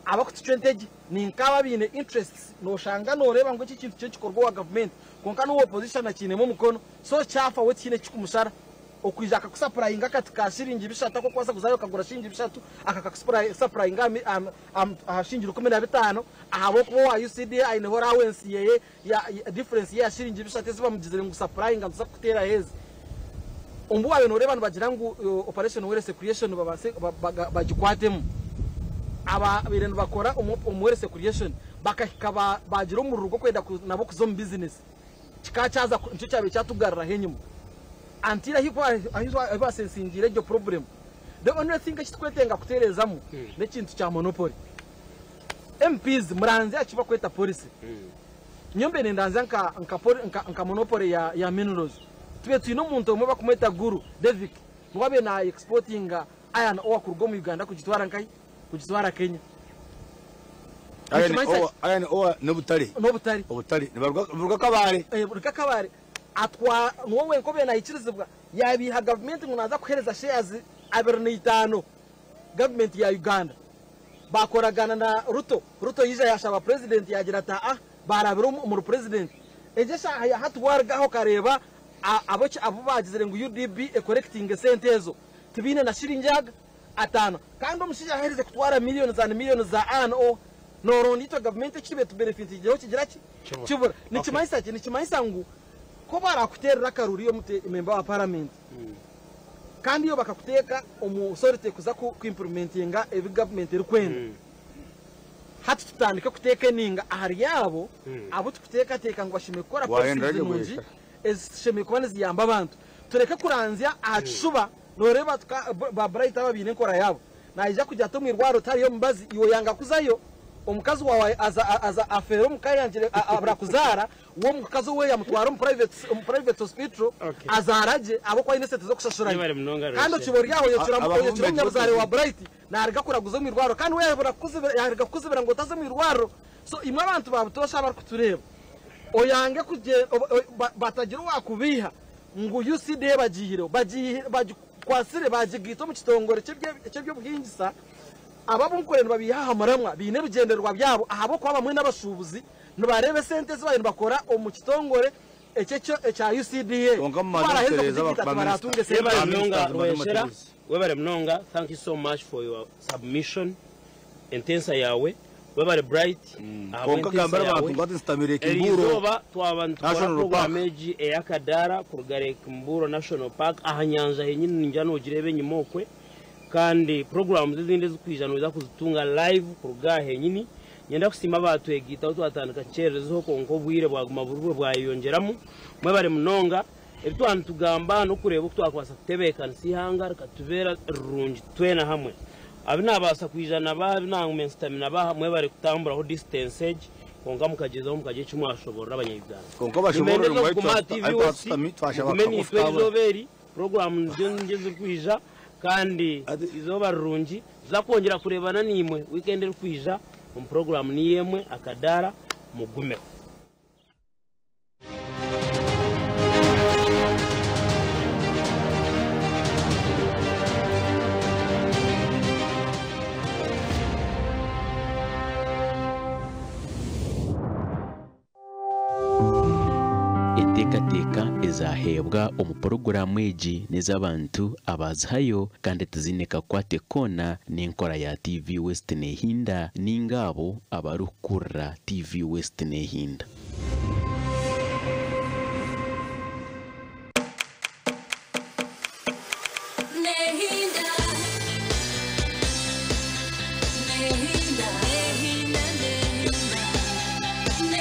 abakutucenteje ni nkaba bine interests no shanga no reba ngo iki kintu cyo gikorwa wa government konka no opposition akinemo mukono so cyafa we kine kikumusara okwijaka kusuplyinga katika shiringi bishata ko kwasa kuzayo kagura shiringi bishatu akakasupplyinga ashingira 15 ahabo ko wa UCD aine hora awensi ye ya difference ya shiringi bishata ziba mugizire ngo supplyinga nza kutera hezi umbu ayo no reba bagira ngo operation were creation bagikwatemo aba birendo bakora umwere creation bakakaba bagira umurugo kwenda nabo kuzo mu business kikacaza nicyo cyabe cyatugarara henyuma antira hiva sensingire ryo problem the only thing kitwetenga kuterezamo ne kintu cya monopoly MPs muranze akiba kweta police nyombe nendanze nka monopoly ya minerals tube twino muntu umwe bakumeta guru David mwabe na exporting iron ore kurgo mu Uganda kugitwara nkai kugitwara Kenya iron ore n'ubutari nibaruga kabare burika kabare atwa wowe nkobe na ikirizibwa yabiha government munaza kuhereza shares 25 government ya Uganda bakoragana na Ruto yije yashaba president yagira ata barabiro mu president ejesha hatwargaho kareba abo bagizire ngo UDB collecting sentezo tibine na shirinjaga atano kandi omushija ahereze kutwara miliyoni za ano norondi to government kibe to benefit igiho kigira kibura nikimaisa ngo ko barakuterera karuri yo member wa parliament kandi yo bakakuteka umusorite kuza ku implementinga evi government iri kwenda hati tutandika kuteka ninga ahari yabo abo tukuteka teka ngo bashime gukora policy eshime kubana ziyamba abantu tureke kuranzya acuba noreba ba Bright ababine nkora yabo naija kujya to mwirwaro tari yo mbazi iyo yanga kuzayo omukazi wawe aza afero mukayangire abrakuzara wo mukazi we yamutwara mu private hospital azaraje abo kwa inesete zo kushashuranya kandi kibori yaho yocura mu nyabuzare wa Bright nariga kuraguza mu irwaro kandi we yariga kuzibera ngo taze mu irwaro so imwe abantu babutosha bar kutureba oyange kuje batagira wakubiha ngo UCD bagikwasire bagigito mu kitongore cyebyo bwingisa ababo nkoreno babihahamuramwa bine rugenderwa byabo ahabo kwa bamwe n'abashubuzi nbarebe sente z'abantu bakora mu kitongore ecyo cya UCDA Omuneneserezo baratunge sente Rweyeshera webare mnonga thank you so much for your submission intensa yawe webare Bright konka gambara abantu ngati stamire kimburo twabantu programeji e Akadaara kurugare kimburo national park ahanyanja henyine njano ugirebe nyimokwe kandi programs zindi zikwijana uza kuzitunga live kurugahe nyini nyenda kusima abantu egita twatandika cerezo konko bwire bwaguma burwe bwayongeramo mwe bare mnonga ebitwantu tugamba no kureba twakwasa kutebekana sihanga katubera rungi twena hamwe abinabasa kwijana babinangume stamina mwe bare kutambura ho distance konka mukagezaho mukaje kimwe ashobora abanyayuganda konko bashobora ngo twashobora program ngeze kwija kandi izo barungi zakongera kurebana nimwe weekend iri kwija mu program ni yemwe Akadaara mugume Tekateka ezahebwa omuporogaramu egi n'ez'abantu abazihayo kandi tuzineka kwate kona n'enkora ya TV WestNehinda ninga abo abarukurra TV WestNehinda.